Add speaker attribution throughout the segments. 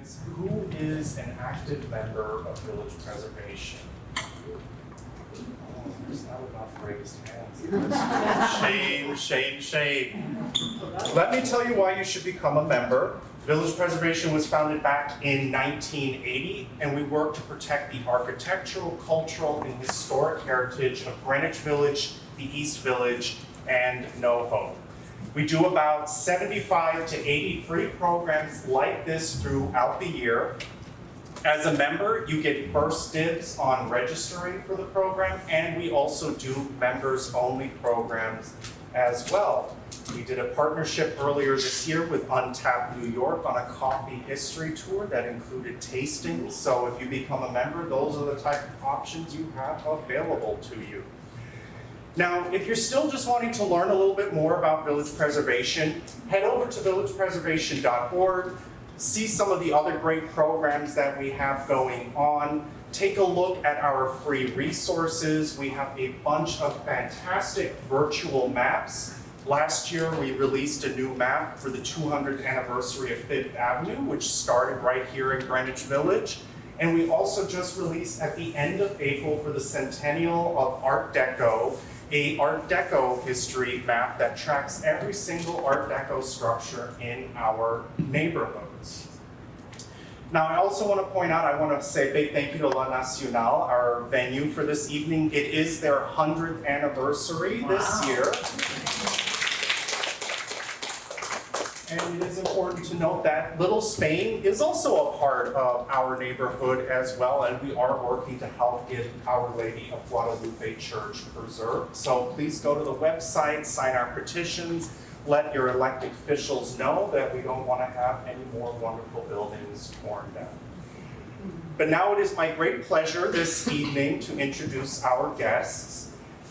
Speaker 1: Perkins, who is an active member of Village Preservation? Oh, there's not enough raised hands. Shame, shame, shame. Let me tell you why you should become a member. Village Preservation was founded back in 1980, and we work to protect the architectural, cultural, and historic heritage of Greenwich Village, the East Village, and NoHo. We do about 75 to 80 free programs like this throughout the year. As a member, you get first dibs on registering for the program, and we also do members-only programs as well. We did a partnership earlier this year with Untapped New York on a coffee history tour that included tastings. So if you become a member, those are the type of options you have available to you. Now, if you're still just wanting to learn a little bit more about Village Preservation, head over to villagepreservation.org, see some of the other great programs that we have going on. Take a look at our free resources. We have a bunch of fantastic virtual maps. Last year, we released a new map for the 200th anniversary of Fifth Avenue, which started right here in Greenwich Village. And we also just released at the end of April for the centennial of Art Deco, a Art Deco history map that tracks every single Art Deco structure in our neighborhoods. Now, I also want to point out, I want to say a big thank you to La Nacional, our venue for this evening. It is their 100th anniversary this year. And it is important to note that Little Spain is also a part of our neighborhood as well, and we are working to help get Our Lady of Guadalupe Church preserved. So please go to the website, sign our petitions, let your elected officials know that we don't want to have any more wonderful buildings torn down. But now it is my great pleasure this evening to introduce our guests.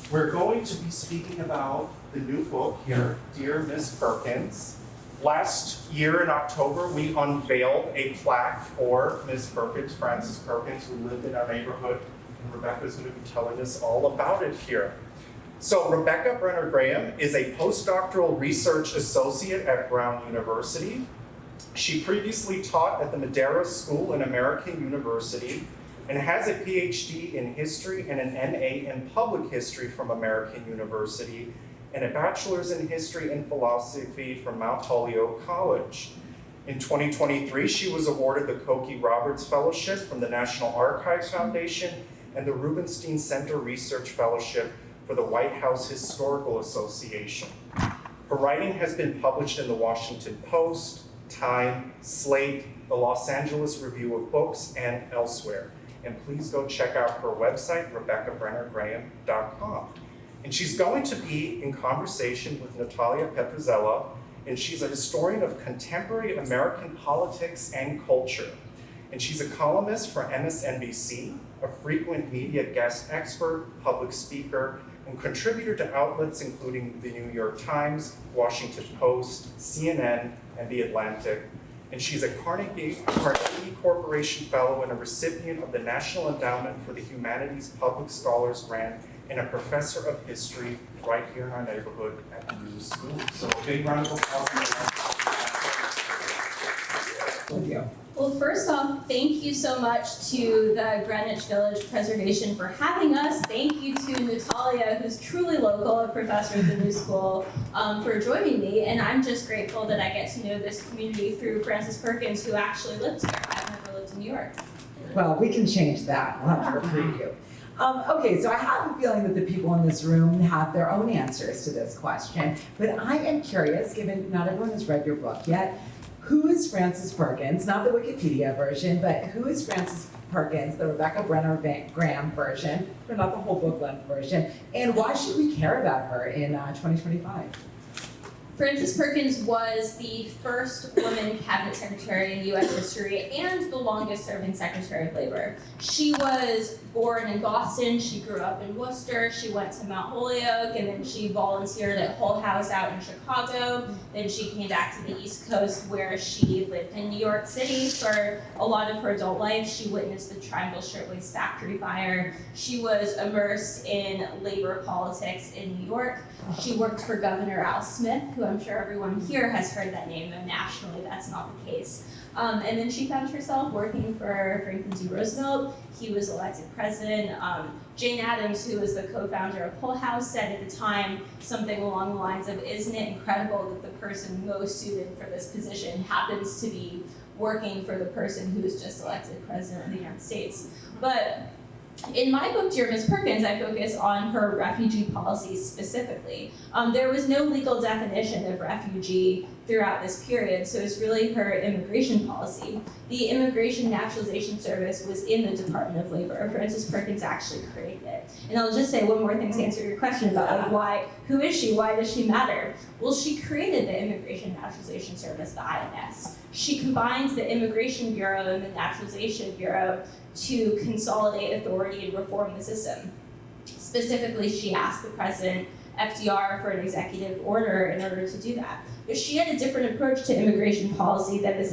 Speaker 1: We're going to be speaking about the new book here, Dear Miss Perkins. Last year in October, we unveiled a plaque for Miss Perkins, Frances Perkins, who lived in our neighborhood, and Rebecca is going to be telling us all about it here. So Rebecca Brenner Graham is a postdoctoral research associate at Brown University. She previously taught at the Madera School in American University and has a PhD in history and an MA in public history from American University and a bachelor's in history and philosophy from Mount Holyoke College. In 2023, she was awarded the Cokie Roberts Fellowship from the National Archives Foundation and the Rubenstein Center Research Fellowship for the White House Historical Association. Her writing has been published in the Washington Post, Time, Slate, the Los Angeles Review of Books, and elsewhere. And please go check out her website, RebeccaBrennerGraham.com. And she's going to be in conversation with Natalia Petrzela, and she's a historian of contemporary American politics and culture. And she's a columnist for MSNBC, a frequent media guest expert, public speaker, and contributor to outlets including the New York Times, Washington Post, CNN, and The Atlantic. And she's a Carnegie Corporation Fellow and a recipient of the National Endowment for the Humanities Public Scholars Grant and a professor of history right here in our neighborhood at the new school. So a big round of applause.
Speaker 2: Thank you.
Speaker 3: Well, first off, thank you so much to the Greenwich Village Preservation for having us. Thank you to Natalia, who's truly local, a professor at the new school, for joining me. And I'm just grateful that I get to know this community through Frances Perkins, who actually lives here. I've never lived in New York.
Speaker 2: Well, we can change that. We'll have to recruit you. Okay, so I have a feeling that the people in this room have their own answers to this question, but I am curious, given not everyone has read your book yet, who is Frances Perkins? Not the Wikipedia version, but who is Frances Perkins, the Rebecca Brenner Graham version, but not the whole book length version, and why should we care about her in 2025?
Speaker 3: Frances Perkins was the first woman cabinet secretary in U.S. history and the longest serving secretary of labor. She was born in Boston, she grew up in Worcester, she went to Mount Holyoke, and then she volunteered at Hull House out in Chicago. Then she came back to the East Coast where she lived in New York City for a lot of her adult life. She witnessed the Triangle Shirtwaist Factory fire. She was immersed in labor politics in New York. She worked for Governor Al Smith, who I'm sure everyone here has heard that name, though nationally that's not the case. And then she found herself working for Franklin D. Roosevelt. He was elected president. Jane Addams, who was the co-founder of Hull House, said at the time something along the lines of, "Isn't it incredible that the person most suited for this position happens to be working for the person who was just elected president of the United States?" But in my book, Dear Miss Perkins, I focus on her refugee policies specifically. There was no legal definition of refugee throughout this period, so it's really her immigration policy. The Immigration Naturalization Service was in the Department of Labor. Frances Perkins actually created it. And I'll just say one more thing to answer your question about who is she, why does she matter? Well, she created the Immigration Naturalization Service, the INS. She combined the Immigration Bureau and the Naturalization Bureau to consolidate authority and reform the system. Specifically, she asked the president, FDR, for an executive order in order to do that. But she had a different approach to immigration policy than the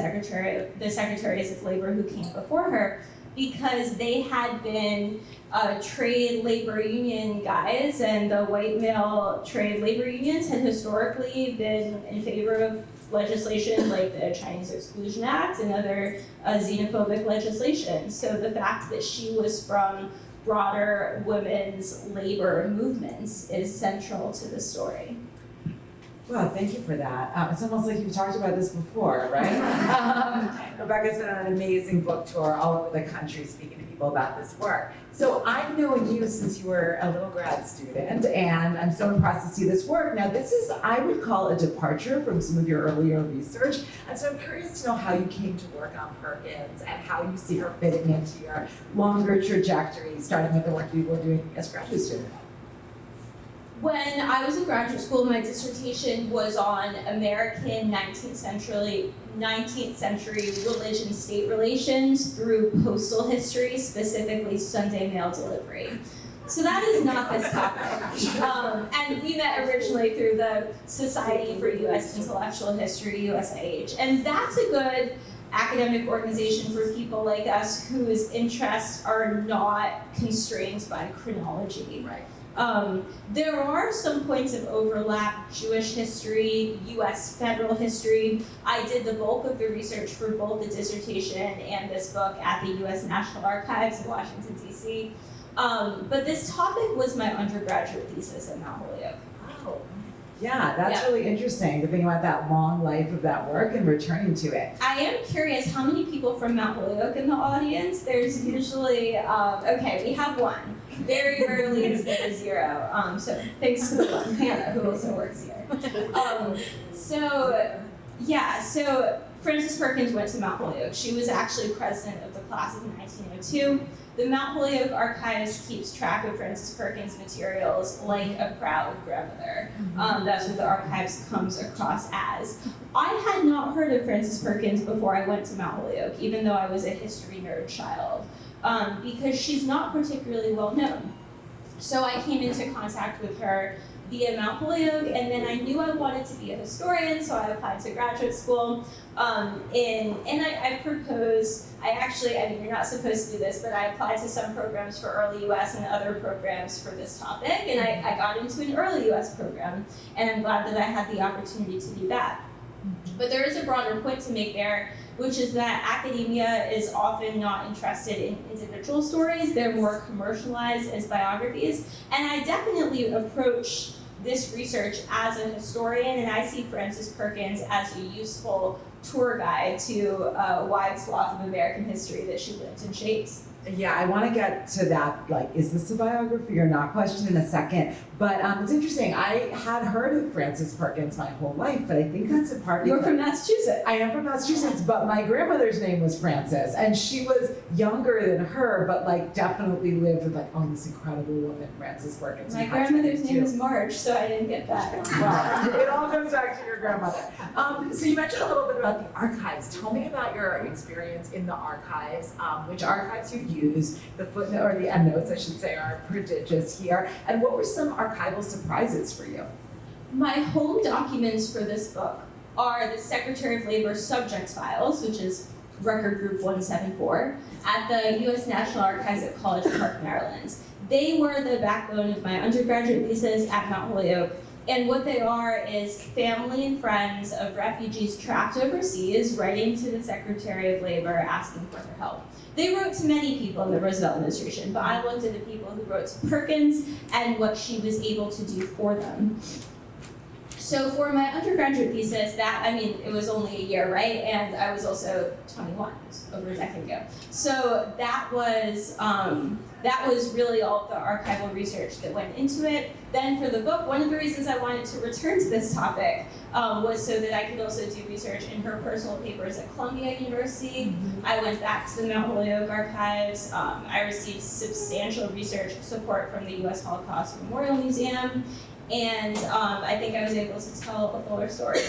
Speaker 3: secretaries of labor who came before her, because they had been trade labor union guys, and the white male trade labor unions had historically been in favor of legislation like the Chinese Exclusion Act and other xenophobic legislation. So the fact that she was from broader women's labor movements is central to the story.
Speaker 2: Well, thank you for that. It's almost like you've talked about this before, right? Rebecca's been on an amazing book tour all over the country speaking to people about this work. So I've known you since you were a little grad student, and I'm so impressed to see this work. Now, this is, I would call, a departure from some of your earlier research, and so I'm curious to know how you came to work on Perkins and how you see her fitting into your longer trajectory, starting with the work you were doing as a graduate student.
Speaker 3: When I was in graduate school, my dissertation was on American 19th century religion-state relations through postal history, specifically Sunday mail delivery. So that is not this topic. And we met originally through the Society for U.S. Intellectual History, USIH. And that's a good academic organization for people like us whose interests are not constrained by chronology.
Speaker 2: Right.
Speaker 3: There are some points of overlap: Jewish history, U.S. federal history. I did the bulk of the research for both the dissertation and this book at the U.S. National Archives in Washington, D.C. But this topic was my undergraduate thesis at Mount Holyoke.
Speaker 2: Oh, yeah, that's really interesting to think about that long life of that work and returning to it.
Speaker 3: I am curious how many people from Mount Holyoke in the audience. There's usually, okay, we have one. Very rarely is there zero. So thanks to the one, Hannah, who also works here. So Frances Perkins went to Mount Holyoke. She was actually president of the class of 1902. The Mount Holyoke Archives keeps track of Frances Perkins materials like a proud grandmother. That's what the archives comes across as. I had not heard of Frances Perkins before I went to Mount Holyoke, even though I was a history nerd child, because she's not particularly well known. So I came into contact with her via Mount Holyoke, and then I knew I wanted to be a historian, so I applied to graduate school. I proposed, I mean, you're not supposed to do this, but I applied to some programs for early US and other programs for this topic, and I got into an early US program, and I'm glad that I had the opportunity to do that. But there is a broader point to make there, which is that academia is often not interested in individual stories. They're more commercialized as biographies. And I definitely approach this research as a historian, and I see Frances Perkins as a useful tour guide to a wide swath of American history that she lived and shaped.
Speaker 2: Yeah, I want to get to that, like, is this a biography or not question in a second. But it's interesting. I had heard of Frances Perkins my whole life, but I think that's in part
Speaker 3: You're from Massachusetts.
Speaker 2: I am from Massachusetts, but my grandmother's name was Frances, and she was younger than her, but like definitely lived with like, oh, this incredible woman, Frances Perkins.
Speaker 3: My grandmother's name is Marge, so I didn't get that.
Speaker 2: Well, it all comes back to your grandmother. So you mentioned a little bit about the archives. Tell me about your experience in the archives, which archives you use. The footnote, or the endnotes, I should say, are prodigious here. And what were some archival surprises for you?
Speaker 3: My home documents for this book are the Secretary of Labor subject files, which is Record Group 174, at the U.S. National Archives at College Park, Maryland. They were the backbone of my undergraduate thesis at Mount Holyoke. And what they are is family and friends of refugees trapped overseas writing to the Secretary of Labor asking for their help. They wrote to many people in the Roosevelt administration, but I looked at the people who wrote to Perkins and what she was able to do for them. So for my undergraduate thesis, it was only a year, right? And I was also 21, it was over a decade ago. So that was really all of the archival research that went into it. Then for the book, one of the reasons I wanted to return to this topic was so that I could also do research in her personal papers at Columbia University. I went back to the Mount Holyoke archives. I received substantial research support from the U.S. Holocaust Memorial Museum. And I think I was able to tell a fuller story.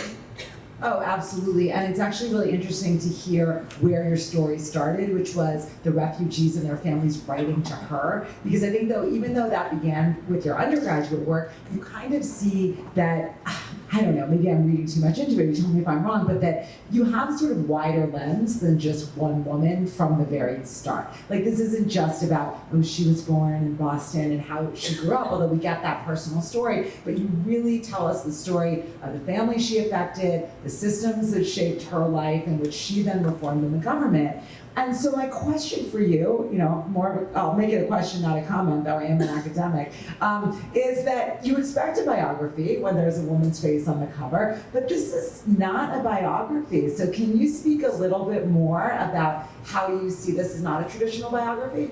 Speaker 2: Oh, absolutely. And it's actually really interesting to hear where your story started, which was the refugees and their families writing to her. Because I think even though that began with your undergraduate work, you kind of see that, I don't know, maybe I'm reading too much into it, you tell me if I'm wrong, but that you have a sort of wider lens than just one woman from the very start. Like, this isn't just about, she was born in Boston and how she grew up, although we get that personal story, but you really tell us the story of the family she affected, the systems that shaped her life and which she then reformed in the government. And so my question for you, I'll make it a question, not a comment, though I am an academic, is that you expect a biography when there's a woman's face on the cover, but this is not a biography. So can you speak a little bit more about how you see this as not a traditional biography?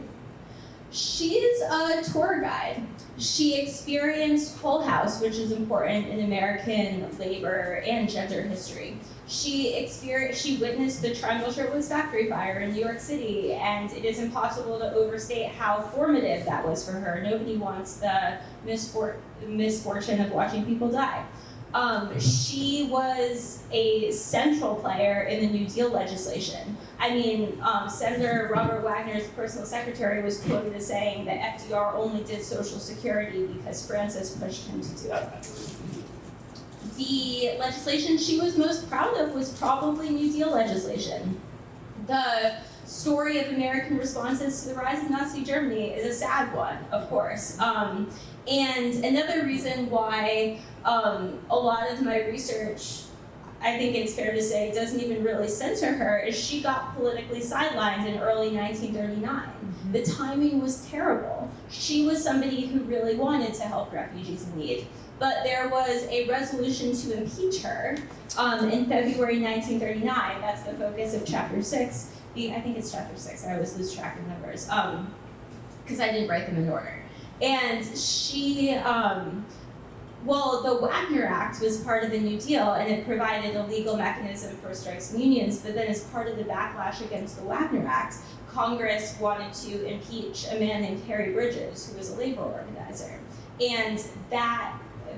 Speaker 3: She's a tour guide. She experienced Hull House, which is important in American labor and gender history. She witnessed the Triangle Shirtwaist Factory fire in New York City, and it is impossible to overstate how formative that was for her. Nobody wants the misfortune of watching people die. She was a central player in the New Deal legislation. Senator Robert Wagner's personal secretary was quoted as saying that FDR only did Social Security because Frances pushed him to do it. The legislation she was most proud of was probably New Deal legislation. The story of American responses to the rise of Nazi Germany is a sad one, of course. And another reason why a lot of my research, I think it's fair to say, doesn't even really center her, is she got politically sidelined in early 1939. The timing was terrible. She was somebody who really wanted to help refugees in need. But there was a resolution to impeach her in February 1939. That's the focus of Chapter 6. I think it's Chapter 6. I always lose track of numbers because I didn't write them in order. And she, the Wagner Act was part of the New Deal, and it provided a legal mechanism for strikes and unions, but then as part of the backlash against the Wagner Act, Congress wanted to impeach a man named Harry Bridges, who was a labor organizer. And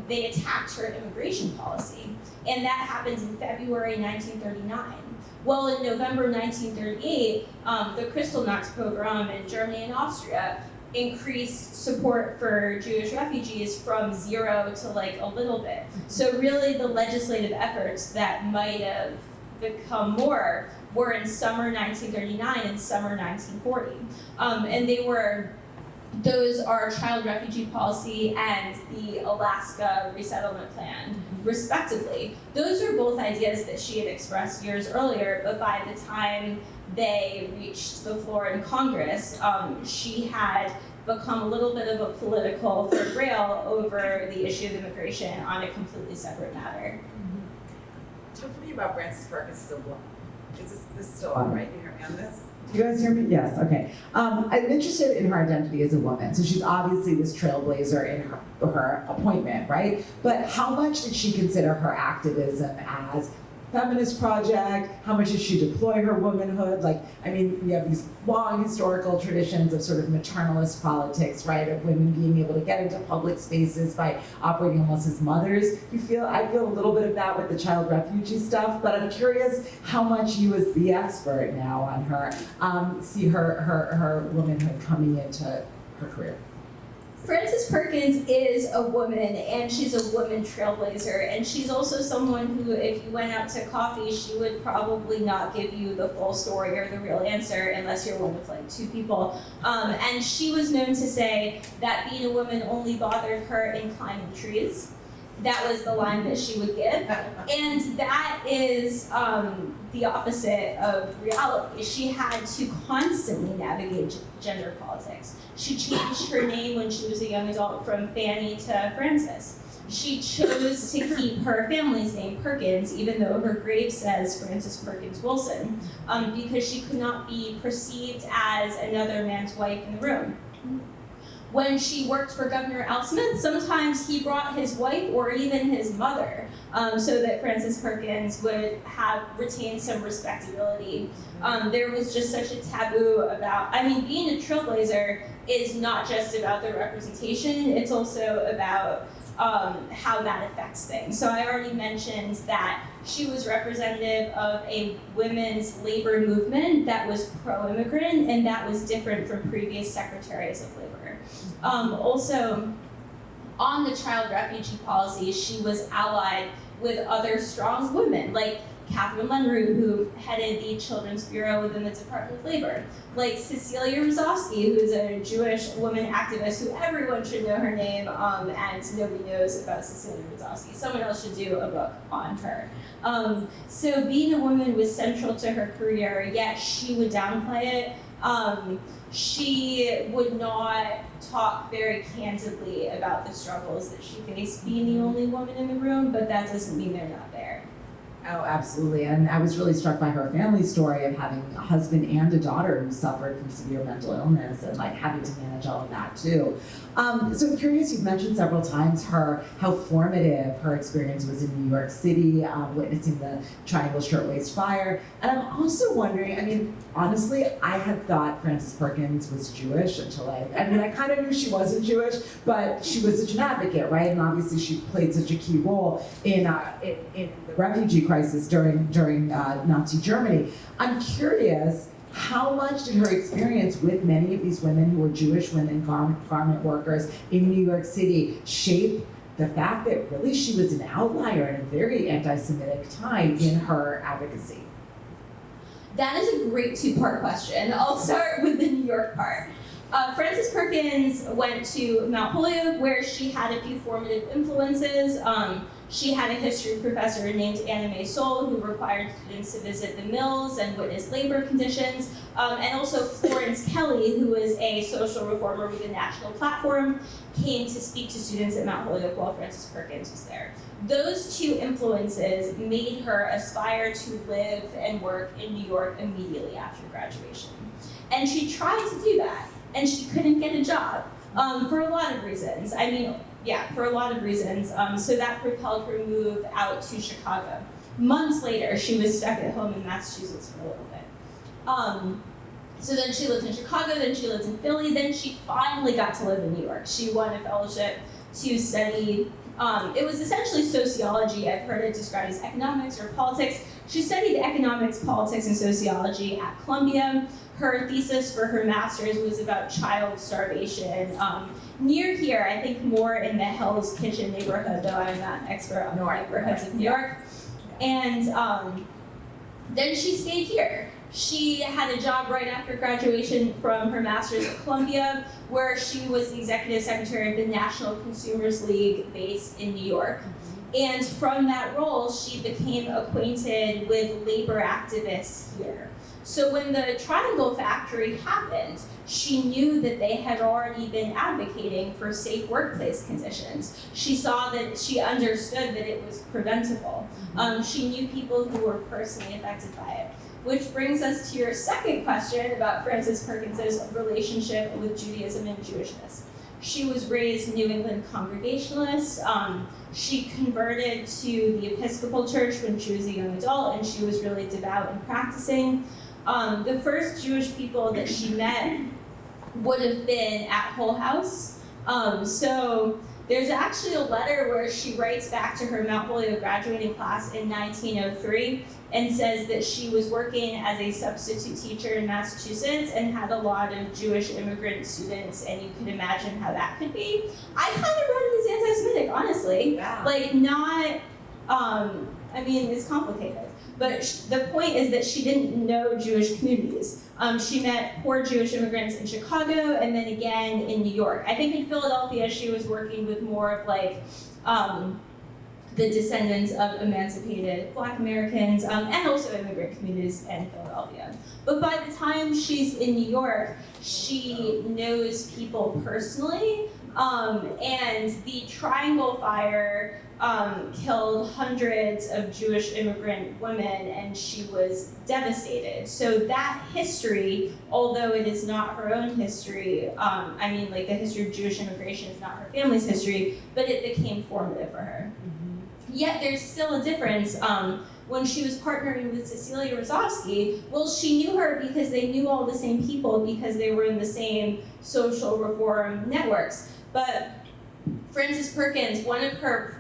Speaker 3: they attacked her immigration policy. And that happened in February 1939. Well, in November 1938, the Kristallnacht pogrom in Germany and Austria increased support for Jewish refugees from 0 to a little bit. So really the legislative efforts that might have become more were in summer 1939 and summer 1940. And those are child refugee policy and the Alaska resettlement plan, respectively. Those were both ideas that she had expressed years earlier, but by the time they reached the floor in Congress, she had become a little bit of a political third rail over the issue of immigration on a completely separate matter.
Speaker 4: Talk to me about Frances Perkins as a woman. Is this still on, right? You hear me on this?
Speaker 2: Do you guys hear me? Yes, okay. I'm interested in her identity as a woman. So she's obviously this trailblazer in her appointment, right? But how much did she consider her activism as feminist project? How much did she deploy her womanhood? We have these long historical traditions of sort of maternalist politics, right? Of women being able to get into public spaces by operating almost as mothers. I feel a little bit of that with the child refugee stuff, but I'm curious how much you as the expert now on her see her womanhood coming into her career.
Speaker 3: Frances Perkins is a woman, and she's a woman trailblazer, and she's also someone who, if you went out to coffee, she would probably not give you the full story or the real answer unless you're one of two people. And she was known to say that being a woman only bothered her in climbing trees, That was the line that she would give. And that is the opposite of reality. She had to constantly navigate gender politics. She changed her name when she was a young adult from Fanny to Frances. She chose to keep her family's name Perkins, even though her grave says Frances Perkins Wilson, because she could not be perceived as another man's wife in the room. When she worked for Governor Al Smith, sometimes he brought his wife or even his mother, so that Frances Perkins would have retained some respectability. There was just such a taboo about, being a trailblazer is not just about the representation, it's also about how that affects things. So I already mentioned that she was representative of a women's labor movement that was pro-immigrant, and that was different from previous secretaries of labor. Also, on the child refugee policy, she was allied with other strong women, like Catherine Lenroot, who headed the Children's Bureau within the Department of Labor, like Cecilia Rozovsky, who's a Jewish woman activist who everyone should know her name, and nobody knows about Cecilia Rozovsky. Someone else should do a book on her. So being a woman was central to her career, yet she would downplay it. She would not talk very candidly about the struggles that she faced being the only woman in the room, but that doesn't mean they're not there.
Speaker 2: Oh, absolutely. And I was really struck by her family story of having a husband and a daughter who suffered from severe mental illness and having to manage all of that too. So I'm curious, you've mentioned several times how formative her experience was in New York City, witnessing the Triangle Shirtwaist Fire. And I'm also wondering, honestly, I had thought Frances Perkins was Jewish until I kind of knew she wasn't Jewish, but she was such an advocate, right? And obviously she played such a key role in the refugee crisis during Nazi Germany. I'm curious, how much did her experience with many of these women who were Jewish women, garment workers in New York City, shape the fact that really she was an outlier in a very anti-Semitic time in her advocacy?
Speaker 3: That is a great two-part question. I'll start with the New York part. Frances Perkins went to Mount Holyoke, where she had a few formative influences. She had a history professor named Anna May Soul, who required students to visit the mills and witness labor conditions, and also Florence Kelly, who was a social reformer with a national platform, came to speak to students at Mount Holyoke while Frances Perkins was there. Those two influences made her aspire to live and work in New York immediately after graduation. And she tried to do that, and she couldn't get a job for a lot of reasons. For a lot of reasons. So that propelled her move out to Chicago. Months later, she was stuck at home in Massachusetts for a little bit. So then she lived in Chicago, then she lived in Philly, then she finally got to live in New York. She won a fellowship to study, it was essentially sociology. I've heard it described as economics or politics. She studied economics, politics, and sociology at Columbia. Her thesis for her master's was about child starvation. Near here, I think more in the Hell's Kitchen neighborhood, though I'm not an expert on the neighborhoods of New York. And then she stayed here. She had a job right after graduation from her master's at Columbia, where she was the executive secretary of the National Consumers League based in New York. And from that role, she became acquainted with labor activists here. So when the Triangle factory happened, she knew that they had already been advocating for safe workplace conditions. She understood that it was preventable. She knew people who were personally affected by it. Which brings us to your second question about Frances Perkins's relationship with Judaism and Jewishness. She was raised New England Congregationalist. She converted to the Episcopal Church when she was a young adult, and she was really devout and practicing. The first Jewish people that she met would have been at Hull House. So there's actually a letter where she writes back to her Mount Holyoke graduating class in 1903 and says that she was working as a substitute teacher in Massachusetts and had a lot of Jewish immigrant students, and you can imagine how that could be. I kind of read it as anti-Semitic, honestly. Yeah. It's complicated. But the point is that she didn't know Jewish communities. She met poor Jewish immigrants in Chicago and then again in New York. I think in Philadelphia she was working with more of the descendants of emancipated Black Americans and also immigrant communities in Philadelphia. But by the time she's in New York, she knows people personally, and the Triangle Fire killed hundreds of Jewish immigrant women, and she was devastated. So that history, although it is not her own history, the history of Jewish immigration is not her family's history, but it became formative for her. Yet there's still a difference. When she was partnering with Cecilia Rozovsky, well, she knew her because they knew all the same people because they were in the same social reform networks. But Frances Perkins, one of her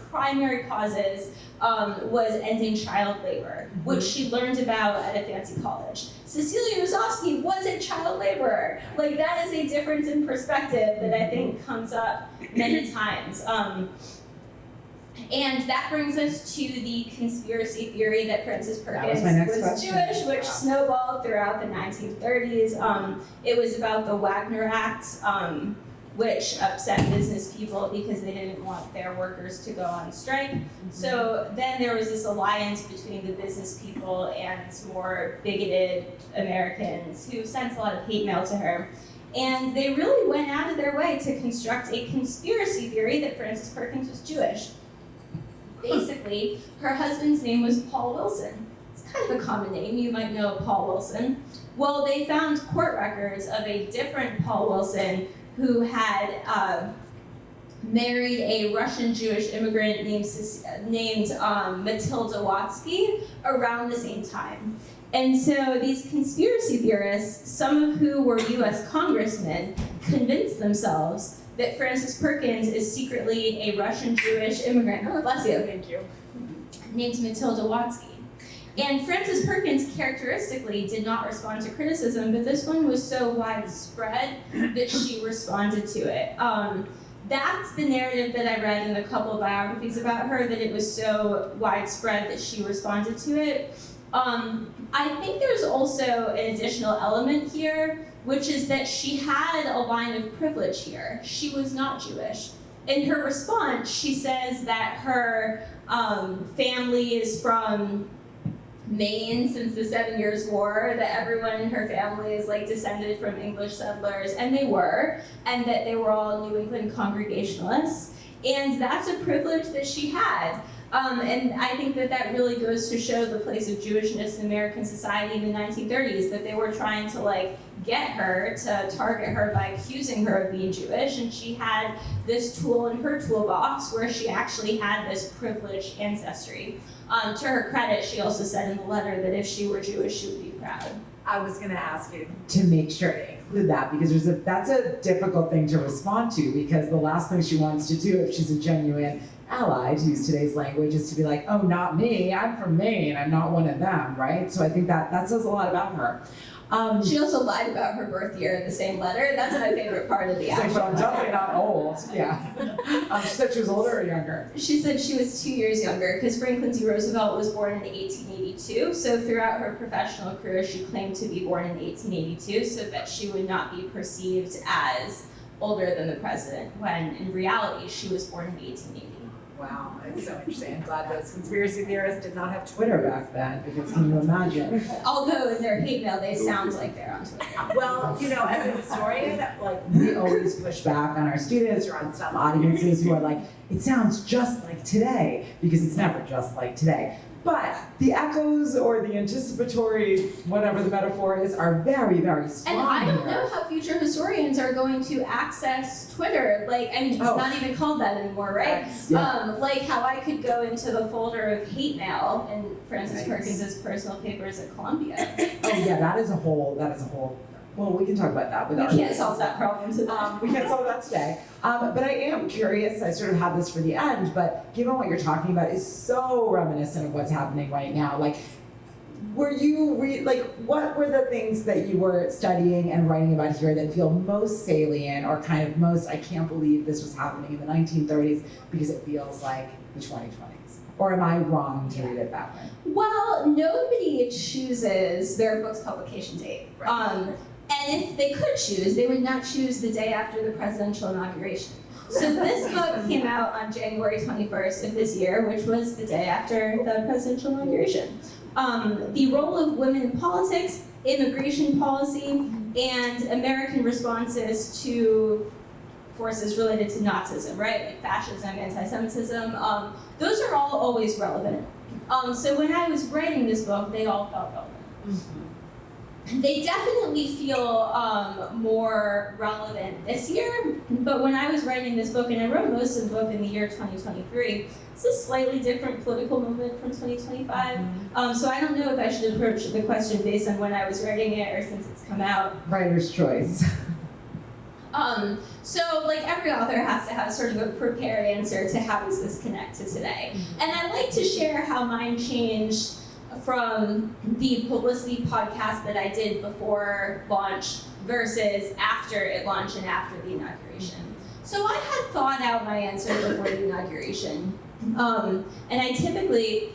Speaker 3: primary causes was ending child labor, which she learned about at a fancy college. Cecilia Rozovsky was a child laborer. Like, that is a difference in perspective that I think comes up many times. And that brings us to the conspiracy theory that Frances Perkins was Jewish, which snowballed throughout the 1930s. It was about the Wagner Act, which upset business people because they didn't want their workers to go on strike. So then there was this alliance between the business people and more bigoted Americans who sent a lot of hate mail to her. And they really went out of their way to construct a conspiracy theory that Frances Perkins was Jewish. Basically, her husband's name was Paul Wilson. It's kind of a common name, you might know Paul Wilson. Well, they found court records of a different Paul Wilson who had married a Russian Jewish immigrant named Matilda Watsky around the same time. And so these conspiracy theorists, some of who were US congressmen, convinced themselves that Frances Perkins is secretly a Russian Jewish immigrant. Oh, bless you.
Speaker 4: Thank you.
Speaker 3: Named Matilda Watsky. And Frances Perkins characteristically did not respond to criticism, but this one was so widespread that she responded to it. That's the narrative that I read in a couple of biographies about her, that it was so widespread that she responded to it. I think there's also an additional element here, which is that she had a line of privilege here. She was not Jewish. In her response, she says that her family is from Maine since the 7 Years' War, that everyone in her family is descended from English settlers, and they were, and that they were all New England Congregationalists. And that's a privilege that she had. And I think that really goes to show the place of Jewishness in American society in the 1930s, that they were trying to get her to target her by accusing her of being Jewish, and she had this tool in her toolbox where she actually had this privileged ancestry. To her credit, she also said in the letter that if she were Jewish, she would be proud.
Speaker 4: I was going to ask you
Speaker 2: to make sure to include that, because that's a difficult thing to respond to, because the last thing she wants to do if she's a genuine ally, to use today's language, is to be like, oh, not me, I'm from Maine, I'm not one of them, right? So I think that says a lot about her.
Speaker 3: She also lied about her birth year in the same letter. That's my favorite part of the actual
Speaker 2: letter. I'm definitely not old,
Speaker 3: yeah.
Speaker 2: She said she was older or younger?
Speaker 3: She said she was 2 years younger, because Franklin D. Roosevelt was born in 1882, so throughout her professional career she claimed to be born in 1882 so that she would not be perceived as older than the president, when in reality she was born in 1880.
Speaker 4: Wow, that's so interesting. I'm glad those conspiracy theorists did not have
Speaker 2: Twitter back then, because can you imagine?
Speaker 3: Although in their hate mail they sound like they're on Twitter.
Speaker 4: Well, as a historian,
Speaker 2: we always push back on our students or on some audiences who are like, it sounds just like today, because it's never just like today. But the echoes or the anticipatory, whatever the metaphor is, are very, very strong.
Speaker 3: And I don't know how future historians are going to access Twitter. It's not even called that anymore, right?
Speaker 2: Yeah.
Speaker 3: How I could go into the folder of hate mail in Frances Perkins' personal papers at Columbia.
Speaker 2: Oh yeah, that is a whole. Well, we can talk about that.
Speaker 3: We can't solve that problem today.
Speaker 2: We can't solve that today. But I am curious, I sort of have this for the end, but given what you're talking about is so reminiscent of what's happening right now. Were you, what were the things that you were studying and writing about here that feel most salient or kind of most, I can't believe this was happening in the 1930s because it feels like the 2020s? Or am I wrong to read it that way?
Speaker 3: Well, nobody chooses their book's publication date.
Speaker 4: Right.
Speaker 3: And if they could choose, they would not choose the day after the presidential inauguration. So this book came out on January 21st of this year, which was the day after the presidential inauguration. The role of women in politics, immigration policy, and American responses to forces related to Nazism, right? Like fascism, anti-Semitism. Those are all always relevant. So when I was writing this book, they all felt relevant. They definitely feel more relevant this year, but when I was writing this book, and I wrote most of the book in the year 2023, it's a slightly different political moment from 2025. So I don't know if I should approach the question based on when I was writing it or since it's come out.
Speaker 2: Writer's choice.
Speaker 3: So like every author has to have sort of a prepared answer to how does this connect to today. And I like to share how mine changed from the publicity podcast that I did before launch versus after it launched and after the inauguration. So I had thought out my answer before the inauguration. And I typically,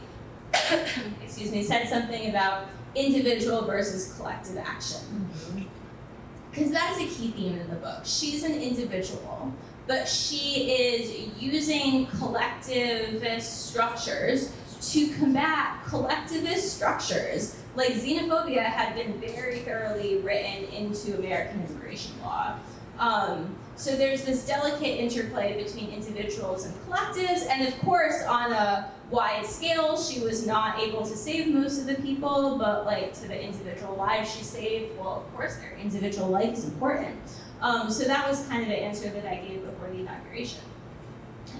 Speaker 3: said something about individual versus collective action. Because that's a key theme in the book. She's an individual, but she is using collectivist structures to combat collectivist structures. Like xenophobia had been very thoroughly written into American immigration law. So there's this delicate interplay between individuals and collectives, and of course on a wide scale, she was not able to save most of the people, but like to the individual lives she saved, well, of course their individual life is important. So that was kind of the answer that I gave before the inauguration.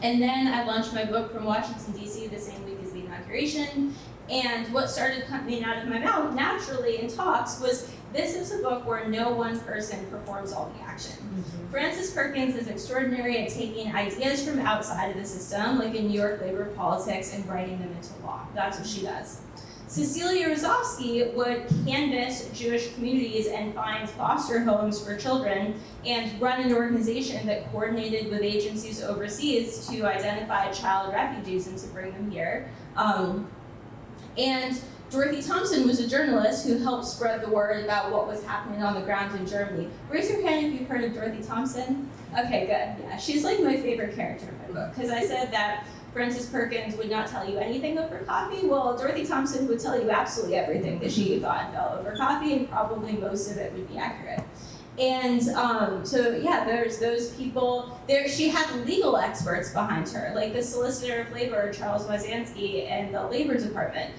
Speaker 3: And then I launched my book from Washington, D.C. the same week as the inauguration, and what started coming out of my mouth naturally in talks was, this is a book where no one person performs all the action. Frances Perkins is extraordinary at taking ideas from outside of the system, like in New York labor politics, and writing them into law. That's what she does. Cecilia Rozovsky would canvass Jewish communities and find foster homes for children and run an organization that coordinated with agencies overseas to identify child refugees and to bring them here. And Dorothy Thompson was a journalist who helped spread the word about what was happening on the ground in Germany. Raise your hand if you've heard of Dorothy Thompson. Okay, good. Yeah, she's like my favorite character in my book, because I said that Frances Perkins would not tell you anything over coffee. Well, Dorothy Thompson would tell you absolutely everything that she thought and felt over coffee, and probably most of it would be accurate. And so yeah, there's those people. She had legal experts behind her, like the Solicitor of Labor, Charles Wyzanski, and the Labor Department.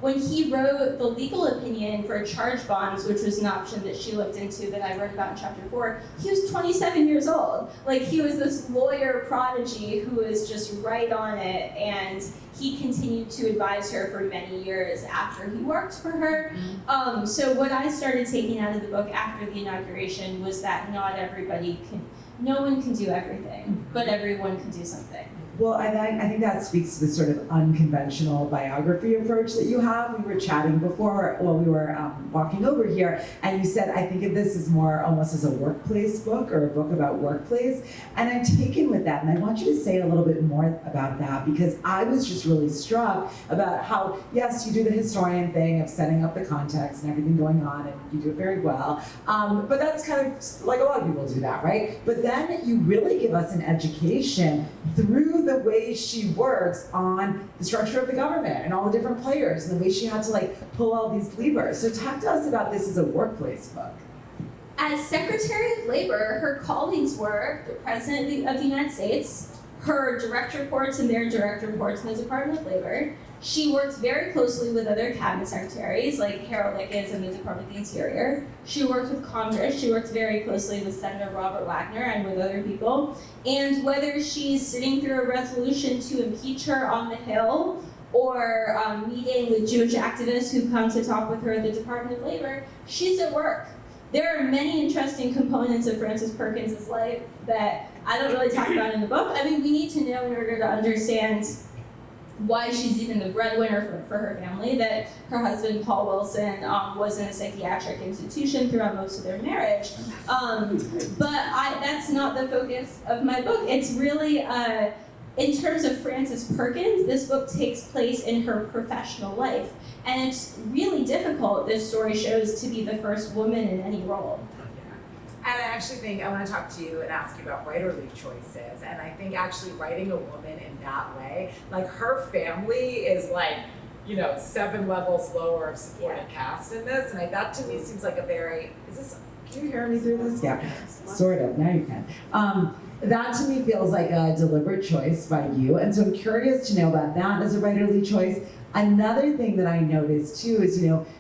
Speaker 3: When he wrote the legal opinion for charge bonds, which was an option that she looked into that I wrote about in chapter 4, he was 27 years old. Like, he was this lawyer prodigy who was just right on it, and he continued to advise her for many years after he worked for her. So what I started taking out of the book after the inauguration was that no one can do everything, but everyone can do something.
Speaker 2: Well, and I think that speaks to the sort of unconventional biography approach that you have. We were chatting before while we were walking over here, and you said, I think of this as more almost as a workplace book or a book about workplace. And I'm taken with that, and I want you to say a little bit more about that, because I was just really struck about how, yes, you do the historian thing of setting up the context and everything going on, and you do it very well. But that's kind of like a lot of people do that, right? But then you really give us an education through the way she works on the structure of the government and all the different players and the way she had to like pull all these levers. So talk to us about this as a workplace book.
Speaker 3: As Secretary of Labor, her colleagues were the President of the United States, her direct reports and their direct reports in the Department of Labor. She worked very closely with other cabinet secretaries, like Harold Ickes in the Department of the Interior. She worked with Congress. She worked very closely with Senator Robert Wagner and with other people. And whether she's sitting through a resolution to impeach her on the Hill or meeting with Jewish activists who come to talk with her at the Department of Labor, she's at work. There are many interesting components of Frances Perkins' life that I don't really talk about in the book. I mean, we need to know in order to understand why she's even the breadwinner for her family, that her husband, Paul Wilson, was in a psychiatric institution throughout most of their marriage. But that's not the focus of my book. It's really, in terms of Frances Perkins, this book takes place in her professional life. And it's really difficult, this story shows, to be the first woman in any role.
Speaker 4: And I actually think I want to talk to you and ask you about writerly choices. And I think actually writing a woman in that way, like her family is like, 7 levels lower of supporting cast in this. And that to me seems like a very,
Speaker 2: Can you hear me through this? Yeah, sort of, now you can. That to me feels like a deliberate choice by you. And so I'm curious to know about that as a writerly choice. Another thing that I noticed too is,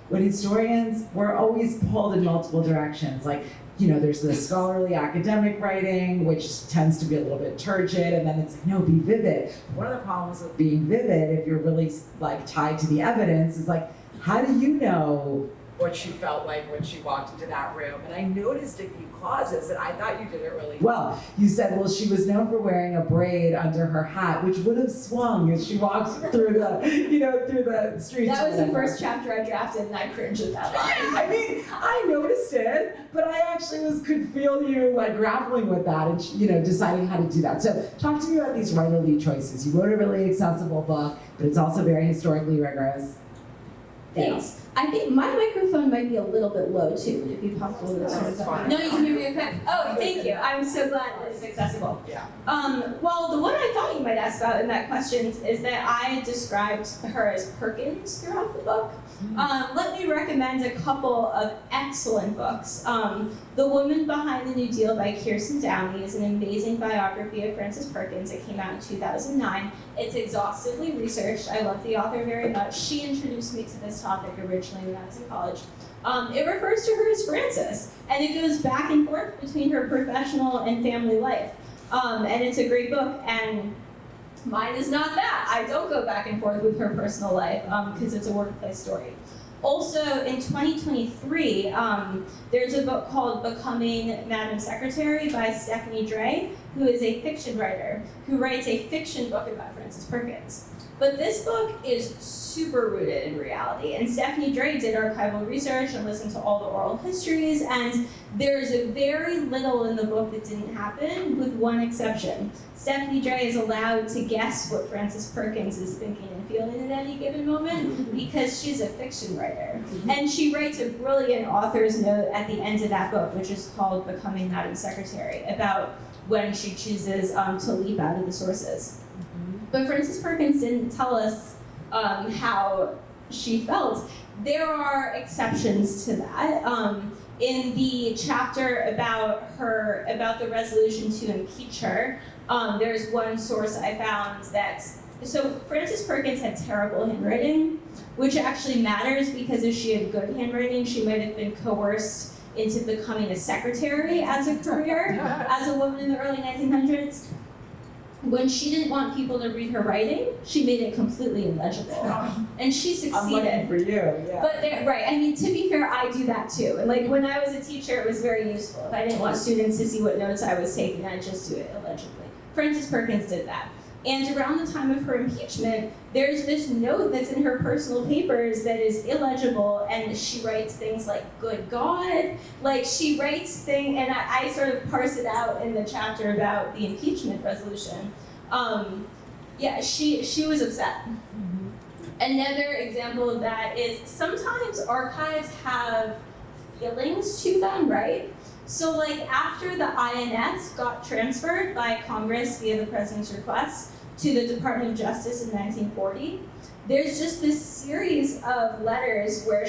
Speaker 2: when historians, we're always pulled in multiple directions. Like, there's the scholarly academic writing, which tends to be a little bit turgid, and then it's like, no, be vivid. One of the problems with being vivid, if you're really like tied to the evidence, is like, how do you know
Speaker 4: what she felt like when she walked into that room? And I noticed a few clauses and I thought you did it really
Speaker 2: well. You said, well, she was known for wearing a braid under her hat, which would have swung as she walked through the, through the streets.
Speaker 3: That was the first chapter I drafted, and I cringed at that line.
Speaker 2: I mean, I noticed it, but I actually could feel you like grappling with that and deciding how to do that. So talk to me about these writerly choices. You wrote a really accessible book, but it's also very historically rigorous.
Speaker 3: Thanks. I think my microphone might be a little bit low too. Would it be possible to turn it down? No, you can hear me okay. Oh, thank you. I'm so glad that it's accessible.
Speaker 4: Yeah.
Speaker 3: Well, the one I thought you might ask about in that question is that I described her as Perkins throughout the book. Let me recommend a couple of excellent books. The Woman Behind the New Deal by Kirsten Downey is an amazing biography of Frances Perkins. It came out in 2009. It's exhaustively researched. I love the author very much. She introduced me to this topic originally when I was in college. It refers to her as Frances, and it goes back and forth between her professional and family life. And it's a great book, and mine is not that. I don't go back and forth with her personal life because it's a workplace story. Also, in 2023, there's a book called Becoming Madam Secretary by Stephanie Dray, who is a fiction writer who writes a fiction book about Frances Perkins. But this book is super rooted in reality, and Stephanie Dray did archival research and listened to all the oral histories, and there's very little in the book that didn't happen, with one exception. Stephanie Dray is allowed to guess what Frances Perkins is thinking and feeling at any given moment because she's a fiction writer. And she writes a brilliant author's note at the end of that book, which is called Becoming Madam Secretary, about when she chooses to leap out of the sources. But Frances Perkins didn't tell us how she felt. There are exceptions to that. In the chapter about the resolution to impeach her, there's one source I found so Frances Perkins had terrible handwriting, which actually matters because if she had good handwriting, she might have been coerced into becoming a secretary as a career, as a woman in the early 1900s. When she didn't want people to read her writing, she made it completely illegible. And she succeeded.
Speaker 2: I'm looking for you, yeah.
Speaker 3: But right, I mean, to be fair, I do that too. And like when I was a teacher, it was very useful. If I didn't want students to see what notes I was taking, I'd just do it illegibly. Frances Perkins did that. And around the time of her impeachment, there's this note that's in her personal papers that is illegible, and she writes things like, good God. Like, she writes things, and I sort of parse it out in the chapter about the impeachment resolution. She was upset. Another example of that is sometimes archives have feelings to them, right? So like after the INS got transferred by Congress via the president's request to the Department of Justice in 1940, there's just this series of letters where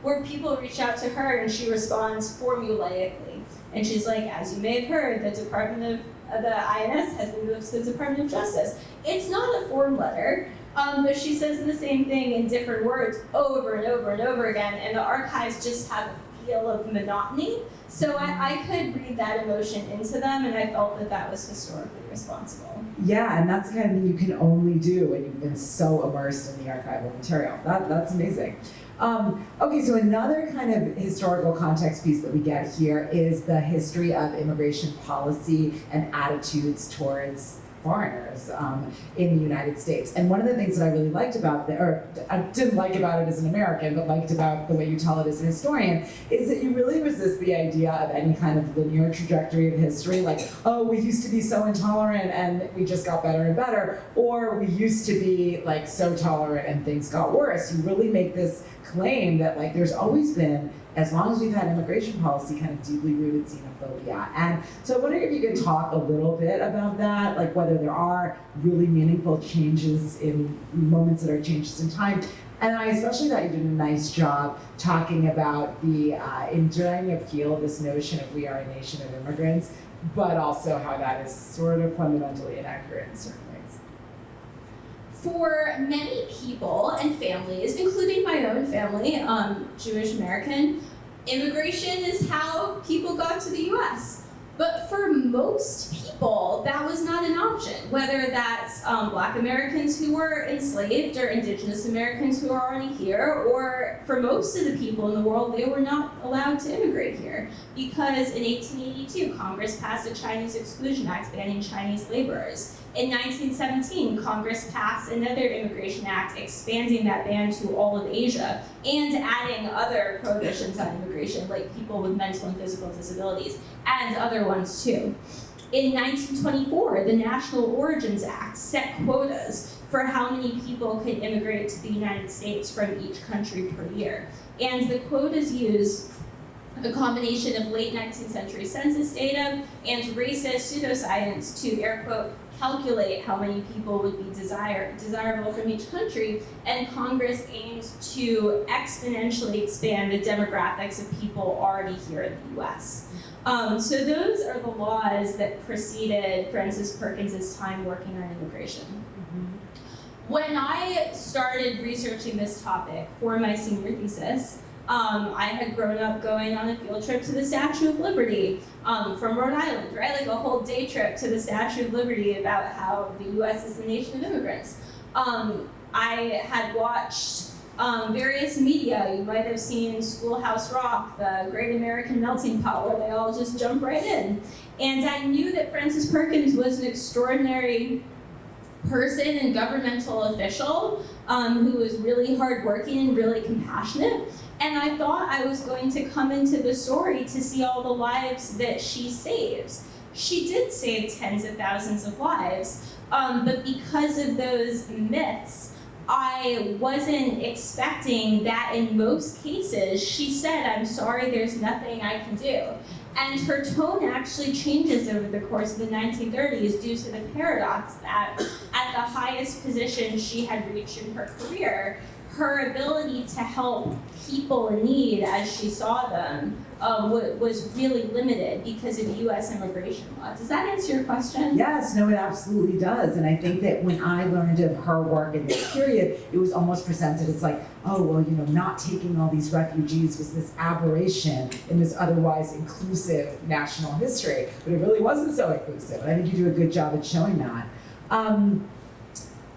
Speaker 3: where people reach out to her and she responds formulaically. And she's like, as you may have heard, the INS has been moved to the Department of Justice. It's not a form letter, but she says the same thing in different words over and over and over again, and the archives just have a feel of monotony. So I could read that emotion into them, and I felt that was historically responsible.
Speaker 2: Yeah, and that's the kind of thing you can only do when you've been so immersed in the archival material. That's amazing. Okay, so another kind of historical context piece that we get here is the history of immigration policy and attitudes towards foreigners in the United States. And one of the things that I really liked about I didn't like about it as an American, but liked about the way you tell it as a historian, is that you really resist the idea of any kind of linear trajectory of history, like, oh, we used to be so intolerant and we just got better and better, or we used to be like so tolerant and things got worse. You really make this claim that like there's always been as long as we've had immigration policy, kind of deeply rooted xenophobia. And so I wonder if you could talk a little bit about that, like whether there are really meaningful changes in moments that are changes in time. And I especially thought you did a nice job talking about the enduring appeal, this notion of we are a nation of immigrants, but also how that is sort of fundamentally inaccurate in certain ways.
Speaker 3: For many people and families, including my own family, Jewish American, immigration is how people got to the US. But for most people, that was not an option, whether that's Black Americans who were enslaved or Indigenous Americans who are already here, or for most of the people in the world, they were not allowed to immigrate here. Because in 1882, Congress passed the Chinese Exclusion Act banning Chinese laborers. In 1917, Congress passed another immigration act expanding that ban to all of Asia and adding other prohibitions on immigration, like people with mental and physical disabilities, and other ones too. In 1924, the National Origins Act set quotas for how many people could immigrate to the United States from each country per year. And the quotas used a combination of late 19th century census data and racist pseudoscience to, air quote, calculate how many people would be desirable from each country, and Congress aimed to exponentially expand the demographics of people already here in the US. So those are the laws that preceded Frances Perkins' time working on immigration. When I started researching this topic for my senior thesis, I had grown up going on a field trip to the Statue of Liberty from Rhode Island, right? Like a whole day trip to the Statue of Liberty about how the US is the nation of immigrants. I had watched various media. You might have seen Schoolhouse Rock, the Great American Melting Pot, where they all just jump right in. And I knew that Frances Perkins was an extraordinary person and governmental official who was really hardworking and really compassionate. And I thought I was going to come into the story to see all the lives that she saves. She did save tens of thousands of lives, but because of those myths, I wasn't expecting that in most cases she said, "I'm sorry, there's nothing I can do." And her tone actually changes over the course of the 1930s due to the paradox that at the highest position she had reached in her career, her ability to help people in need as she saw them was really limited because of US immigration law. Does that answer your question?
Speaker 2: Yes, no, it absolutely does. And I think that when I learned of her work in this period, it was almost presented as like, oh, well, you know, not taking all these refugees was this aberration in this otherwise inclusive national history. But it really wasn't so inclusive. And I think you do a good job at showing that.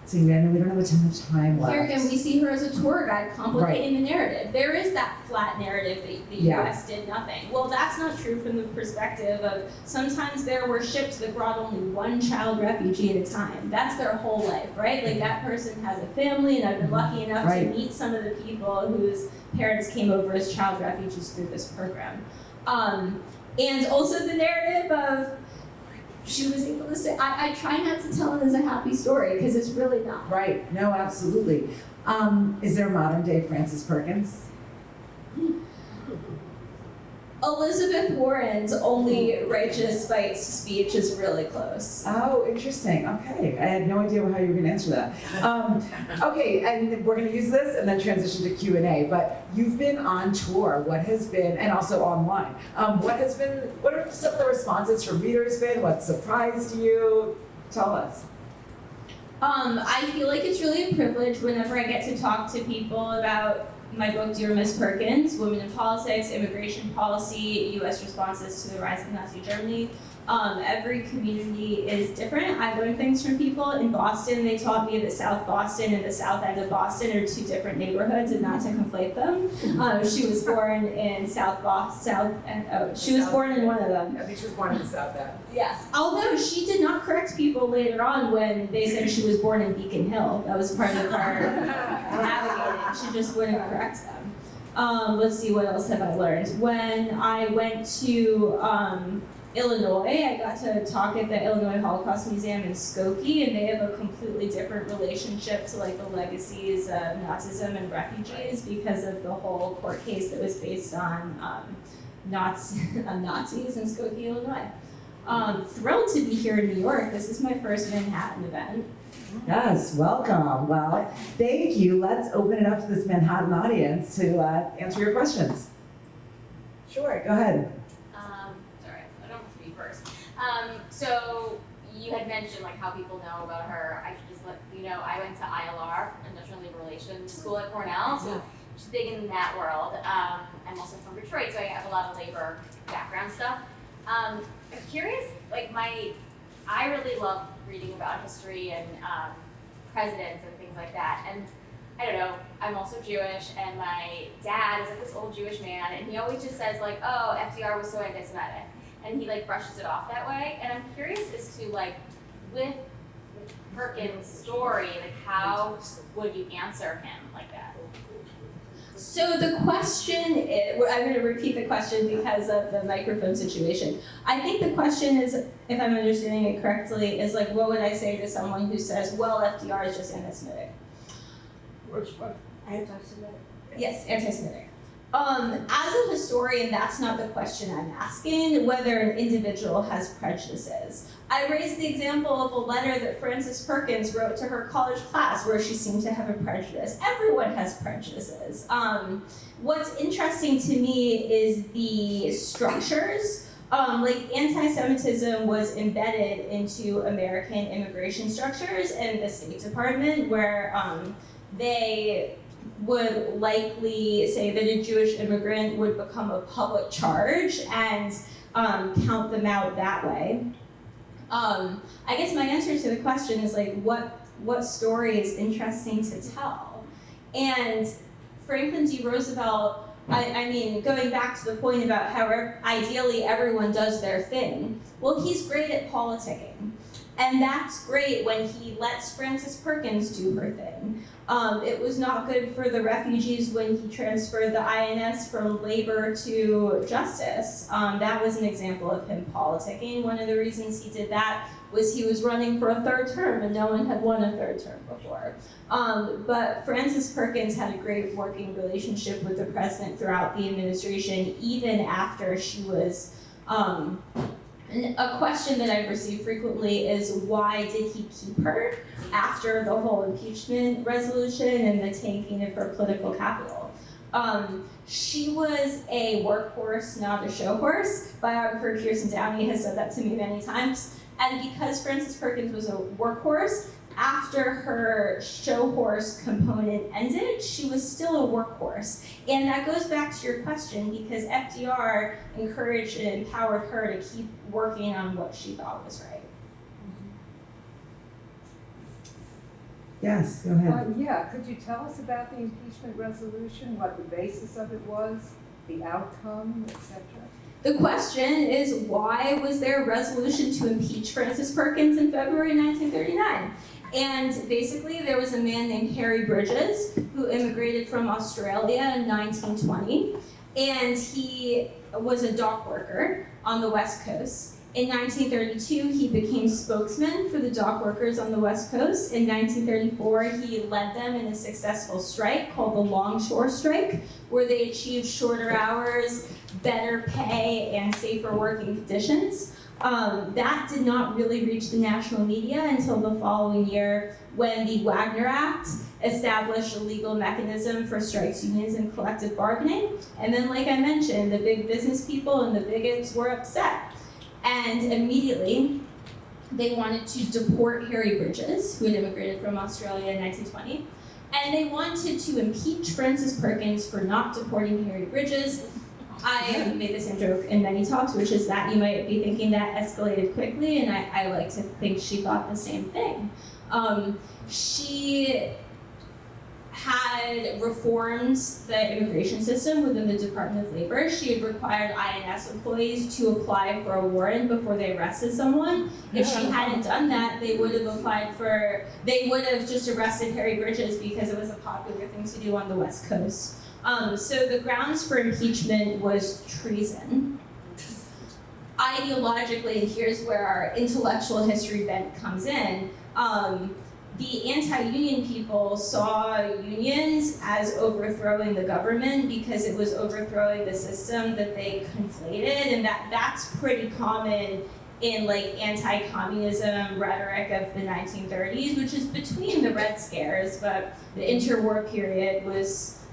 Speaker 2: So I know we don't have a ton of time left.
Speaker 3: Here again, we see her as a tour guide complicating the narrative. There is that flat narrative that the US did nothing. Well, that's not true from the perspective of sometimes there were ships that brought only one child refugee at a time. That's their whole life, right? Like that person has a family, and I've been lucky enough to meet some of the people whose parents came over as child refugees through this program. And also the narrative of she was able to say, I try not to tell it as a happy story because it's really not.
Speaker 2: Right, no, absolutely. Is there a modern day Frances Perkins?
Speaker 3: Elizabeth Warren's Only Righteous Fights speech is really close.
Speaker 2: Oh, interesting. Okay, I had no idea how you were going to answer that. Okay, and we're going to use this and then transition to Q&A. But you've been on tour. What has been, and also online. What are some of the responses from readers been? What surprised you? Tell us.
Speaker 3: I feel like it's really a privilege whenever I get to talk to people about my book, Dear Miss Perkins, Women in Politics, Immigration Policy, U.S. Responses to the Rise of Nazi Germany. Every community is different. I learned things from people. In Boston, they taught me that South Boston and the South End of Boston are two different neighborhoods and not to conflate them. She was born in she was born in one of them.
Speaker 4: I think she was born in the South End.
Speaker 3: Yes. Although she did not correct people later on when they said she was born in Beacon Hill. That was part of her navigating. She just wouldn't correct them. Let's see, what else have I learned? When I went to Illinois. I got to talk at the Illinois Holocaust Museum in Skokie, and they have a completely different relationship to like the legacies of Nazism and refugees because of the whole court case that was based on Nazis in Skokie, Illinois. Thrilled to be here in New York. This is my first Manhattan event.
Speaker 2: Yes, welcome. Well, thank you. Let's open it up to this Manhattan audience to answer your questions.
Speaker 4: Sure.
Speaker 2: Go ahead.
Speaker 5: Sorry, I don't have to be first. So you had mentioned like how people know about her. I should just let you know I went to ILR, Industrial Labor Relations School at Cornell, so she's big in that world. I'm also from Detroit, so I have a lot of labor background stuff. I'm curious, I really love reading about history and presidents and things like that. And I don't know, I'm also Jewish, and my dad is like this old Jewish man, and he always just says like, oh, FDR was so anti-Semitic, and he like brushes it off that way. And I'm curious as to like, with Perkins' story, like how would you answer him like that?
Speaker 3: So the question is, I'm going to repeat the question because of the microphone situation. I think the question is, if I'm understanding it correctly, is like, what would I say to someone who says, well, FDR is just anti-Semitic?
Speaker 5: Anti-Semitic.
Speaker 3: Yes, anti-Semitic. As a historian, that's not the question I'm asking, whether an individual has prejudices. I raised the example of a letter that Frances Perkins wrote to her college class where she seemed to have a prejudice. Everyone has prejudices. What's interesting to me is the structures. Anti-Semitism was embedded into American immigration structures and the State Department, where they would likely say that a Jewish immigrant would become a public charge and count them out that way. I guess my answer to the question is like, what story is interesting to tell? And Franklin D. Roosevelt, I mean, going back to the point about how ideally everyone does their thing, well, he's great at politicking. And that's great when he lets Frances Perkins do her thing. It was not good for the refugees when he transferred the INS from labor to justice. That was an example of him politicking. One of the reasons he did that was he was running for a third term and no one had won a third term before. But Frances Perkins had a great working relationship with the president throughout the administration, even after she was a question that I've received frequently is, why did he keep her after the whole impeachment resolution and the tanking of her political capital? She was a workhorse, not a show horse. Biographer Kirsten Downey has said that to me many times. And because Frances Perkins was a workhorse, after her show horse component ended, she was still a workhorse. And that goes back to your question, because FDR encouraged and empowered her to keep working on what she thought was right.
Speaker 2: Yes, go ahead.
Speaker 6: Yeah, could you tell us about the impeachment resolution, what the basis of it was, the outcome, etc.?
Speaker 3: The question is, why was there a resolution to impeach Frances Perkins in February 1939? And basically, there was a man named Harry Bridges who immigrated from Australia in 1920, and he was a dock worker on the West Coast. In 1932, he became spokesman for the dock workers on the West Coast. In 1934, he led them in a successful strike called the Longshore Strike, where they achieved shorter hours, better pay, and safer working conditions. That did not really reach the national media until the following year, when the Wagner Act established a legal mechanism for strikes, unions, and collective bargaining. And then, like I mentioned, the big business people and the bigots were upset. And immediately, they wanted to deport Harry Bridges, who had immigrated from Australia in 1920. And they wanted to impeach Frances Perkins for not deporting Harry Bridges. I have made the same joke in many talks, which is that you might be thinking that escalated quickly, and I like to think she thought the same thing. She had reformed the immigration system within the Department of Labor. She had required INS employees to apply for a warrant before they arrested someone. If she hadn't done that, they would have just arrested Harry Bridges because it was a popular thing to do on the West Coast. So the grounds for impeachment was treason. ideologically, and here's where our intellectual history bent comes in, the anti-union people saw unions as overthrowing the government because it was overthrowing the system that they conflated, and that's pretty common in like anti-communism rhetoric of the 1930s, which is between the Red Scares, but the interwar period was,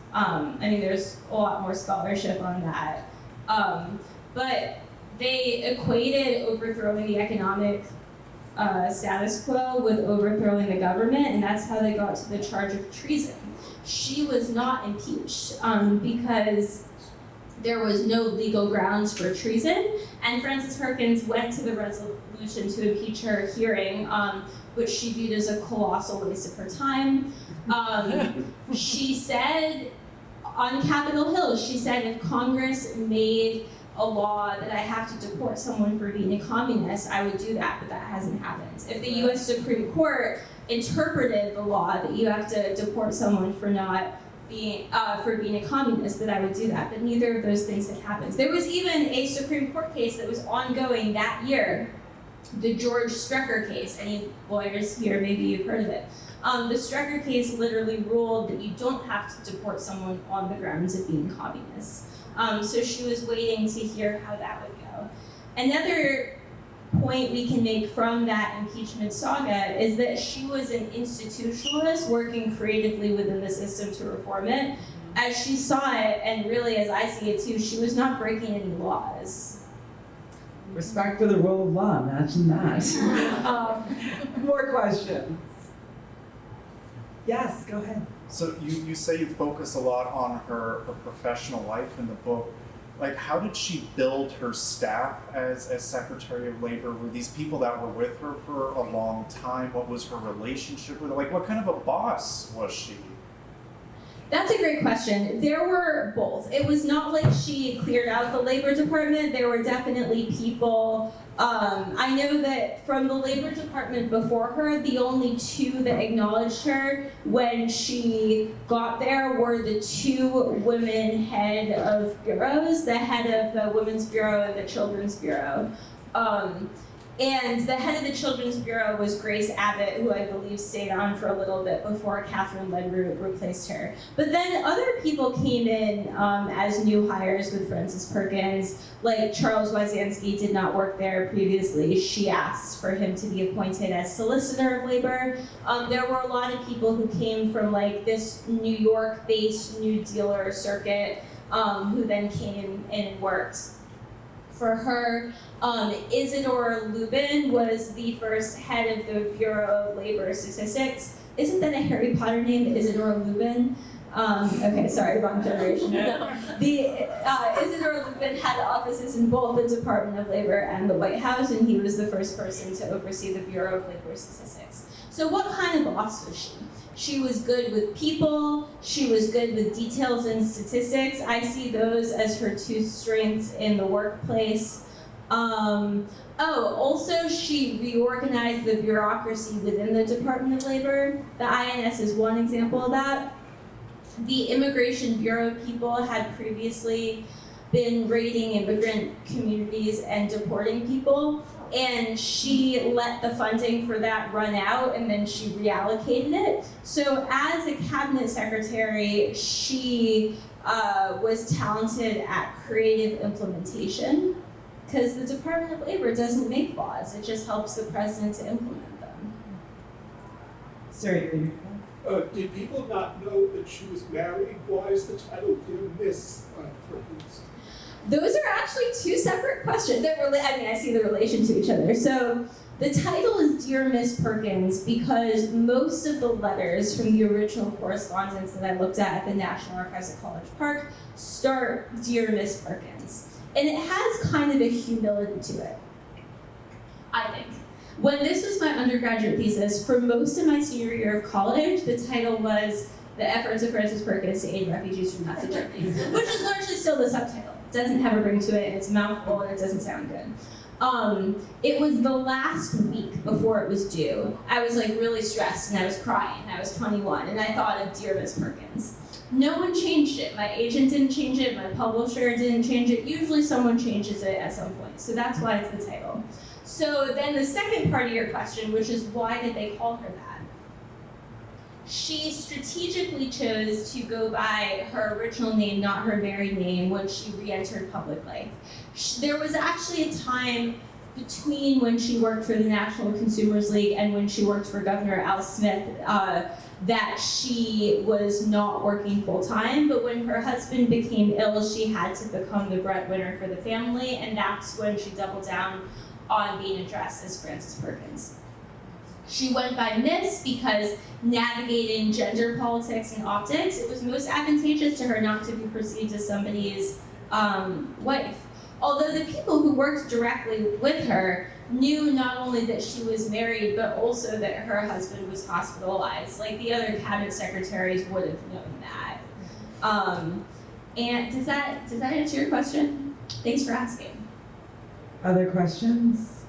Speaker 3: there's a lot more scholarship on that. But they equated overthrowing the economic status quo with overthrowing the government, and that's how they got to the charge of treason. She was not impeached because there was no legal grounds for treason, and Frances Perkins went to the resolution to impeach her hearing, which she viewed as a colossal waste of her time. She said on Capitol Hill, she said if Congress made a law that I have to deport someone for being a communist, I would do that, but that hasn't happened. If the US Supreme Court interpreted the law that you have to deport someone for not being a communist, that I would do that, but neither of those things had happened. There was even a Supreme Court case that was ongoing that year, the George Strecker case. Any lawyers here, maybe you've heard of it. The Strecker case literally ruled that you don't have to deport someone on the grounds of being communist. So she was waiting to hear how that would go. Another point we can make from that impeachment saga is that she was an institutionalist working creatively within the system to reform it. As she saw it, and really as I see it too, she was not breaking any laws.
Speaker 2: Respect for the rule of law, imagine that. More questions? Yes, go ahead.
Speaker 7: So you say you focus a lot on her professional life in the book. Like, how did she build her staff as Secretary of Labor? Were these people that were with her for a long time? What was her relationship with her? Like, what kind of a boss was she?
Speaker 3: That's a great question. There were both. It was not like she cleared out the Labor Department. There were definitely people. I know that from the Labor Department before her, the only two that acknowledged her when she got there were the two women head of bureaus, the head of the Women's Bureau and the Children's Bureau. And the head of the Children's Bureau was Grace Abbott, who I believe stayed on for a little bit before Catherine Ledru replaced her. But then other people came in as new hires with Frances Perkins, like Charles Wyzanski did not work there previously. She asked for him to be appointed as Solicitor of Labor. There were a lot of people who came from like this New York-based New Dealer circuit who then came and worked for her. Isidore Lubin was the first head of the Bureau of Labor Statistics. Isn't that a Harry Potter name, Isidore Lubin? Okay, sorry, wrong generation. No. Isidore Lubin had offices in both the Department of Labor and the White House, and he was the first person to oversee the Bureau of Labor Statistics. So what kind of boss was she? She was good with people, she was good with details and statistics. I see those as her two strengths in the workplace. Also she reorganized the bureaucracy within the Department of Labor. The INS is one example of that. The Immigration Bureau people had previously been raiding immigrant communities and deporting people, and she let the funding for that run out and then she reallocated it. So as a cabinet secretary, she was talented at creative implementation, because the Department of Labor doesn't make laws, it just helps the president to implement them.
Speaker 2: Sorry,
Speaker 8: Did people not know that she was married? Why is the title Dear Miss Perkins?
Speaker 3: Those are actually two separate questions. I see the relation to each other. So the title is Dear Miss Perkins because most of the letters from the original correspondence that I looked at the National Archives at College Park start Dear Miss Perkins. And it has kind of a humility to it, I think. When this was my undergraduate thesis, for most of my senior year of college, the title was The Efforts of Frances Perkins to Aid Refugees from Nazi Germany, which is largely still the subtitle. It doesn't have a ring to it, and it's a mouthful, and it doesn't sound good. It was the last week before it was due. I was like really stressed, and I was crying. I was 21, and I thought of Dear Miss Perkins. No one changed it. My agent didn't change it, my publisher didn't change it. Usually someone changes it at some point. So that's why it's the title. So then the second part of your question, which is why did they call her that? She strategically chose to go by her original name, not her married name, when she re-entered public life. There was actually a time between when she worked for the National Consumers League and when she worked for Governor Al Smith that she was not working full-time, but when her husband became ill, she had to become the breadwinner for the family, and that's when she doubled down on being addressed as Frances Perkins. She went by Miss because navigating gender politics and optics, it was most advantageous to her not to be perceived as somebody's wife. Although the people who worked directly with her knew not only that she was married, but also that her husband was hospitalized. Like the other cabinet secretaries would have known that. And does that answer your question? Thanks for asking.
Speaker 2: Other questions?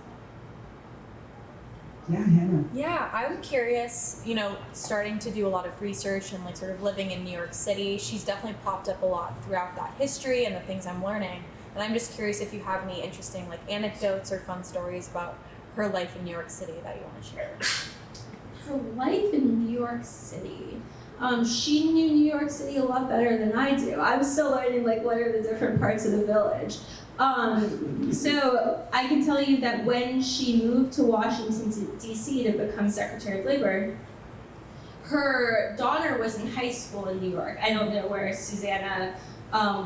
Speaker 2: Yeah, Hannah.
Speaker 9: Yeah, I'm curious, you know, starting to do a lot of research and like sort of living in New York City, she's definitely popped up a lot throughout that history and the things I'm learning. And I'm just curious if you have any interesting like anecdotes or fun stories about her life in New York City that you want to share.
Speaker 3: Her life in New York City. She knew New York City a lot better than I do. I'm still learning like what are the different parts of the village. So I can tell you that when she moved to Washington D.C. to become Secretary of Labor, her daughter was in high school in New York. I don't know where Susanna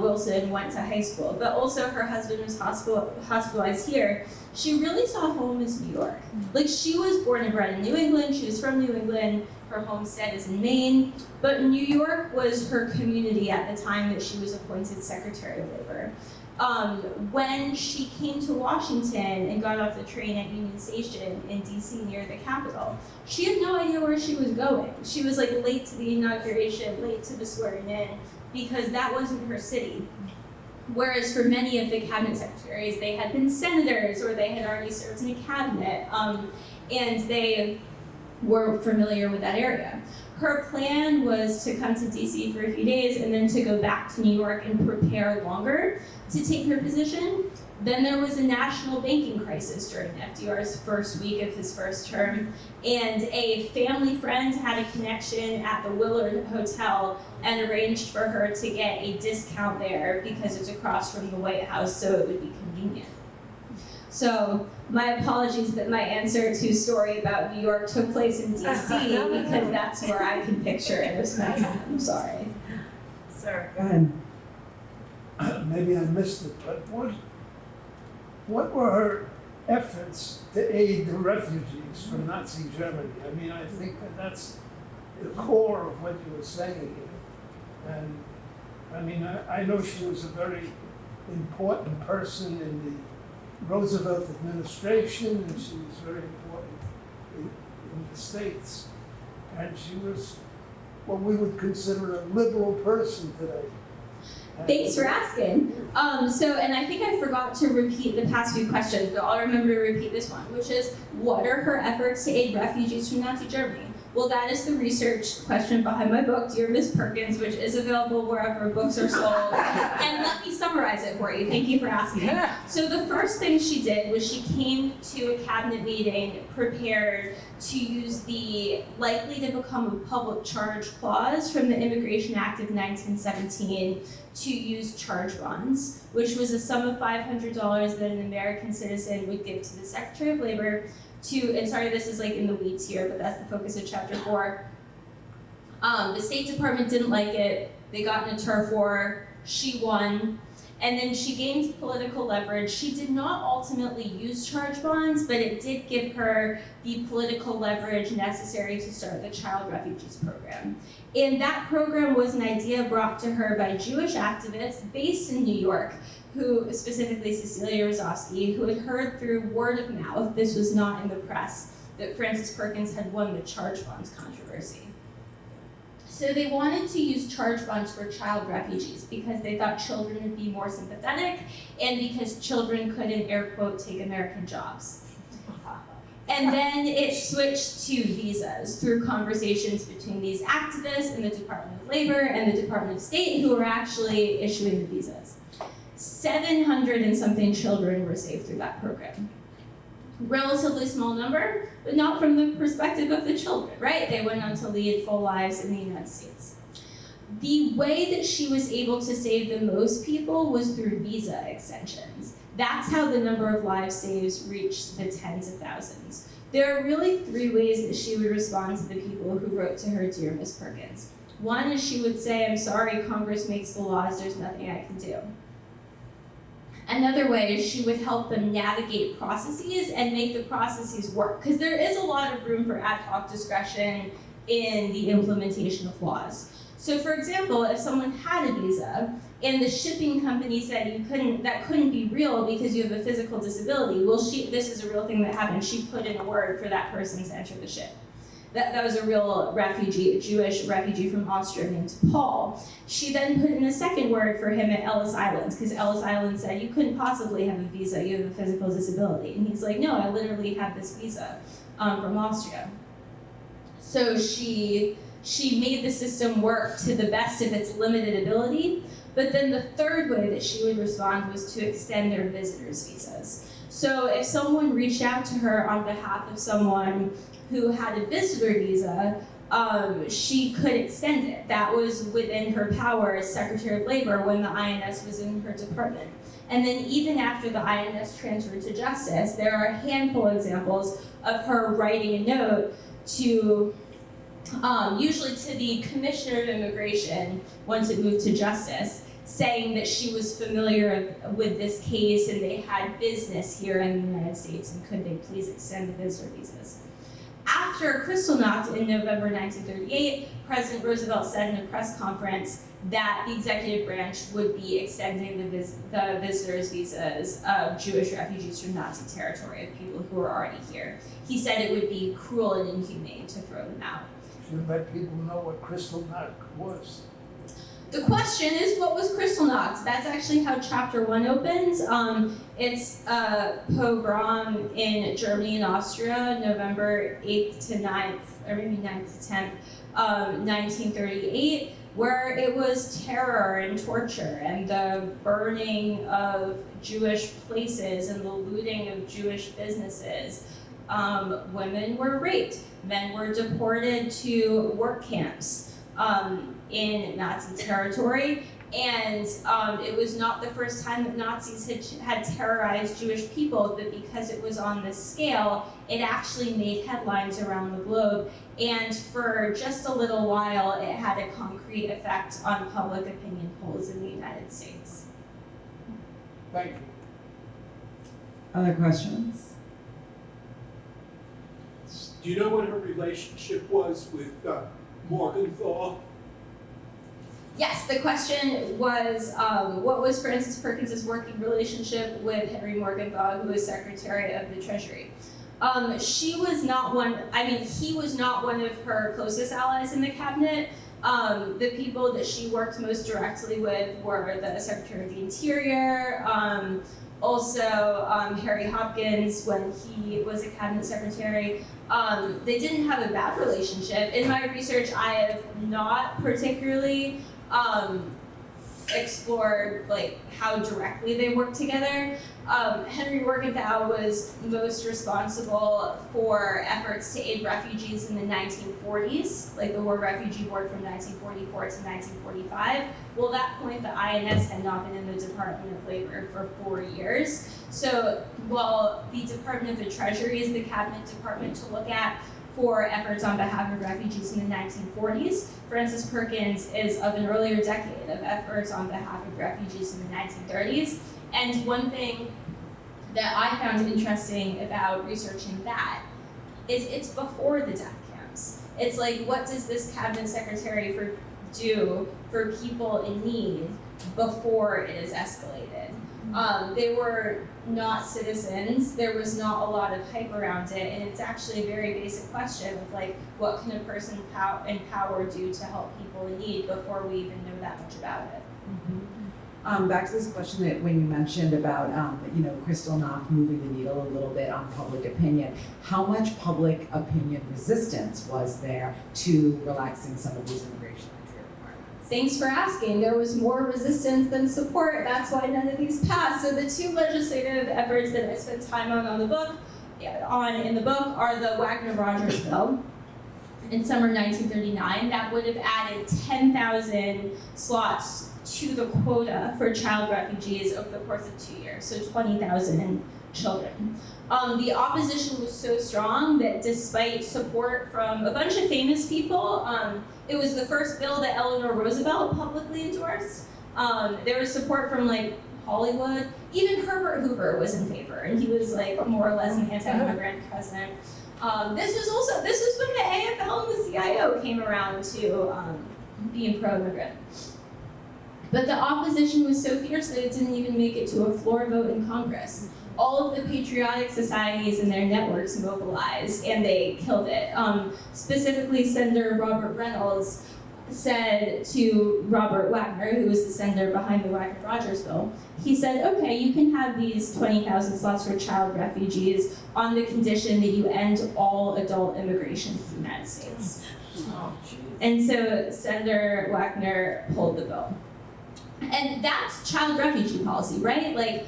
Speaker 3: Wilson went to high school, but also her husband was hospitalized here. She really saw home as New York. Like she was born and bred in New England, she was from New England, her homestead is in Maine, but New York was her community at the time that she was appointed Secretary of Labor. When she came to Washington and got off the train at Union Station in DC near the Capitol, she had no idea where she was going. She was like late to the inauguration, late to the swearing in, because that wasn't her city. Whereas for many of the cabinet secretaries, they had been senators or they had already served in a cabinet, and they were familiar with that area. Her plan was to come to DC for a few days and then to go back to New York and prepare longer to take her position. Then there was a national banking crisis during FDR's first week of his first term, and a family friend had a connection at the Willard Hotel and arranged for her to get a discount there because it's across from the White House, so it would be convenient. So my apologies that my answer to story about New York took place in DC because that's where I can picture it as my time. I'm sorry.
Speaker 4: Sir.
Speaker 2: Go ahead.
Speaker 10: Maybe I missed it, but what were her efforts to aid the refugees from Nazi Germany? I mean, I think that's the core of what you were saying here. And I mean, I know she was a very important person in the Roosevelt administration, and she was very important in the States. And she was what we would consider a liberal person today.
Speaker 3: Thanks for asking. And I think I forgot to repeat the past few questions, but I'll remember to repeat this one, which is, what are her efforts to aid refugees from Nazi Germany? Well, that is the research question behind my book, Dear Miss Perkins, which is available wherever books are sold. And let me summarize it for you. Thank you for asking. So the first thing she did was she came to a cabinet meeting prepared to use the likely to become a public charge clause from the Immigration Act of 1917 to use charge bonds, which was a sum of $500 that an American citizen would give to the Secretary of Labor and sorry, this is like in the weeds here, but that's the focus of chapter 4. The State Department didn't like it. They got in a turf war. She won. And then she gained political leverage. She did not ultimately use charge bonds, but it did give her the political leverage necessary to start the Child Refugees Program. And that program was an idea brought to her by Jewish activists based in New York, who, specifically Cecilia Rozovsky, who had heard through word of mouth, this was not in the press, that Frances Perkins had won the charge bonds controversy. So they wanted to use charge bonds for child refugees because they thought children would be more sympathetic and because children could, in air quote, take American jobs. And then it switched to visas through conversations between these activists in the Department of Labor and the Department of State who were actually issuing the visas. 700 and something children were saved through that program. Relatively small number, but not from the perspective of the children, right? They went on to lead full lives in the United States. The way that she was able to save the most people was through visa extensions. That's how the number of lives saved reached the tens of thousands. There are really three ways that she would respond to the people who wrote to her, Dear Miss Perkins. One is she would say, I'm sorry, Congress makes the laws, there's nothing I can do. Another way is she would help them navigate processes and make the processes work, because there is a lot of room for ad hoc discretion in the implementation of laws. So for example, if someone had a visa and the shipping company said that couldn't be real because you have a physical disability, well, this is a real thing that happened. She put in a word for that person to enter the ship. That was a real refugee, a Jewish refugee from Austria named Paul. She then put in a second word for him at Ellis Island, because Ellis Island said, you couldn't possibly have a visa, you have a physical disability. And he's like, no, I literally have this visa from Austria. So she made the system work to the best of its limited ability. But then the third way that she would respond was to extend their visitors' visas. So if someone reached out to her on behalf of someone who had a visitor visa, she could extend it. That was within her power as Secretary of Labor when the INS was in her department. And then even after the INS transferred to Justice, there are a handful of examples of her writing a note to usually to the Commissioner of Immigration once it moved to Justice, saying that she was familiar with this case and they had business here in the United States and could they please extend the visitor visas. After Kristallnacht in November 1938, President Roosevelt said in a press conference that the executive branch would be extending the visitors' visas of Jewish refugees from Nazi territory, of people who were already here. He said it would be cruel and inhumane to throw them out.
Speaker 10: Should let people know what Kristallnacht was.
Speaker 3: The question is, what was Kristallnacht? That's actually how chapter 1 opens. It's a pogrom in Germany and Austria, November 8th to 9th, or maybe 9th to 10th, 1938, where it was terror and torture and the burning of Jewish places and the looting of Jewish businesses. Women were raped, men were deported to work camps in Nazi territory, and it was not the first time that Nazis had terrorized Jewish people, but because it was on this scale, it actually made headlines around the globe, and for just a little while, it had a concrete effect on public opinion polls in the United States.
Speaker 10: Thank you.
Speaker 2: Other questions?
Speaker 8: Do you know what her relationship was with Morgenthau?
Speaker 3: Yes, the question was, what was Frances Perkins' working relationship with Henry Morgenthau, who was Secretary of the Treasury? He was not one of her closest allies in the cabinet. The people that she worked most directly with were the Secretary of the Interior, also Harry Hopkins when he was a cabinet secretary. They didn't have a bad relationship. In my research, I have not particularly explored like how directly they worked together. Henry Morgenthau was most responsible for efforts to aid refugees in the 1940s, like the War Refugee Board from 1944 to 1945. Well, at that point, the INS had not been in the Department of Labor for 4 years. So while the Department of the Treasury is the cabinet department to look at for efforts on behalf of refugees in the 1940s, Frances Perkins is of an earlier decade of efforts on behalf of refugees in the 1930s. And one thing that I found interesting about researching that is it's before the death camps. It's like, what does this cabinet secretary do for people in need before it is escalated? They were not citizens. There was not a lot of hype around it, and it's actually a very basic question of like, what can a person in power do to help people in need before we even know that much about it?
Speaker 2: Back to this question that when you mentioned about, Crystal Knock moving the needle a little bit on public opinion, how much public opinion resistance was there to relaxing some of these immigration entry requirements?
Speaker 3: Thanks for asking. There was more resistance than support. That's why none of these passed. So the two legislative efforts that I spent time on in the book are the Wagner-Rogers bill in summer 1939 that would have added 10,000 slots to the quota for child refugees over the course of 2 years, so 20,000 children. The opposition was so strong that despite support from a bunch of famous people, it was the first bill that Eleanor Roosevelt publicly endorsed. There was support from Hollywood. Even Herbert Hoover was in favor, and he was more or less an anti-immigrant president. This was when the AFL and the CIO came around to being pro-immigrant. But the opposition was so fierce that it didn't even make it to a floor vote in Congress. All of the patriotic societies and their networks mobilized, and they killed it. Specifically, Senator Robert Reynolds said to Robert Wagner, who was the senator behind the Wagner-Rogers bill, he said, okay, you can have these 20,000 slots for child refugees on the condition that you end all adult immigration to the United States. And so Senator Wagner pulled the bill. And that's child refugee policy, right?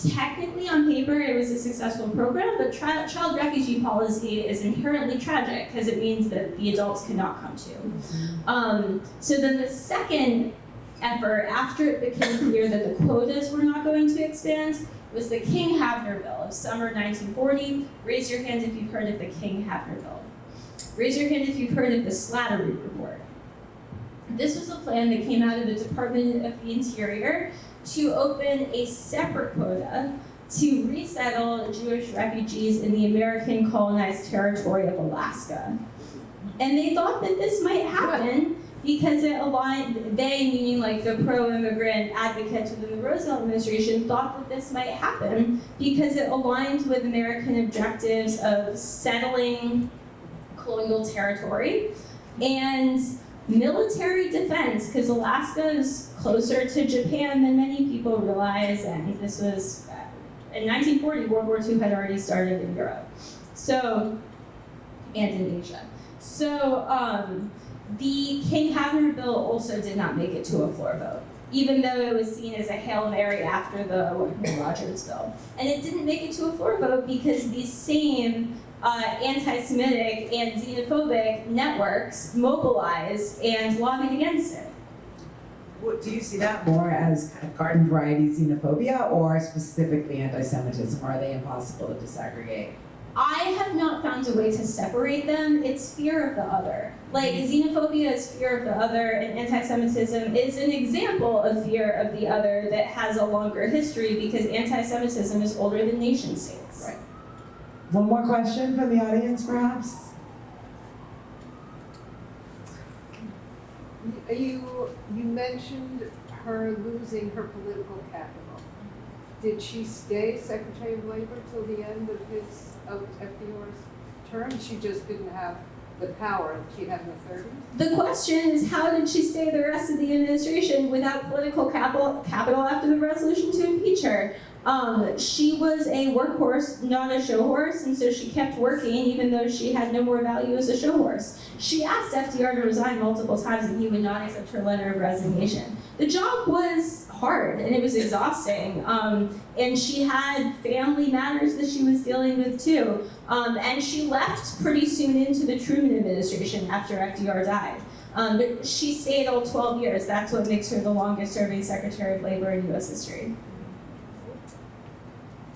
Speaker 3: Technically on paper it was a successful program, but child refugee policy is inherently tragic because it means that the adults cannot come to. So then the second effort, after it became clear that the quotas were not going to expand, was the King-Havner bill of summer 1940. Raise your hand if you've heard of the King-Havner bill. Raise your hand if you've heard of the Slattery report. This was a plan that came out of the Department of the Interior to open a separate quota to resettle Jewish refugees in the American colonized territory of Alaska. And they thought that this might happen because it aligned, they, meaning the pro-immigrant advocates within the Roosevelt administration, thought that this might happen because it aligned with American objectives of settling colonial territory and military defense, because Alaska is closer to Japan than many people realize, and this was, in 1940, World War II had already started in Europe, and in Asia. So the King-Havner bill also did not make it to a floor vote, even though it was seen as a Hail Mary after the Wagner-Rogers bill. And it didn't make it to a floor vote because these same anti-Semitic and xenophobic networks mobilized and lobbied against it.
Speaker 2: Do you see that more as kind of garden variety xenophobia or specifically anti-Semitism, or are they impossible to disaggregate?
Speaker 3: I have not found a way to separate them. It's fear of the other. Xenophobia is fear of the other, and anti-Semitism is an example of fear of the other that has a longer history because anti-Semitism is older than nation states.
Speaker 2: Right. One more question from the audience, perhaps?
Speaker 6: You mentioned her losing her political capital. Did she stay Secretary of Labor till the end of FDR's term? She just didn't have the power she had in the 30s?
Speaker 3: The question is, how did she stay the rest of the administration without political capital after the resolution to impeach her? She was a workhorse, not a show horse, and so she kept working even though she had no more value as a show horse. She asked FDR to resign multiple times and he would not accept her letter of resignation. The job was hard and it was exhausting, and she had family matters that she was dealing with too. And she left pretty soon into the Truman administration after FDR died. But she stayed all 12 years. That's what makes her the longest serving Secretary of Labor in US history.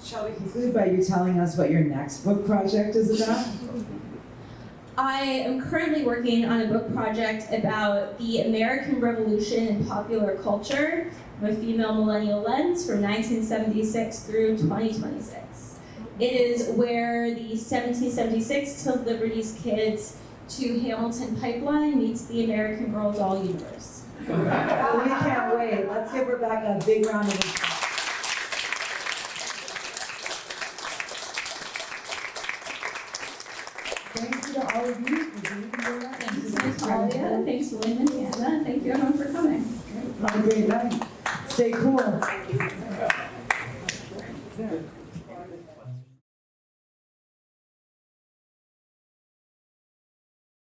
Speaker 2: Shall we conclude by you telling us what your next book project is about?
Speaker 3: I am currently working on a book project about the American Revolution in popular culture from a female millennial lens from 1976 through 2026. It is where the 1776 Till Liberty's Kids to Hamilton pipeline meets the American Girl doll universe.
Speaker 2: We can't wait. Let's give Rebecca a big round of applause. Thank you to all of you for being here.
Speaker 3: Thanks, Natalia. Thanks, Lynn and Anna. Thank you everyone for coming.
Speaker 2: Have a great night.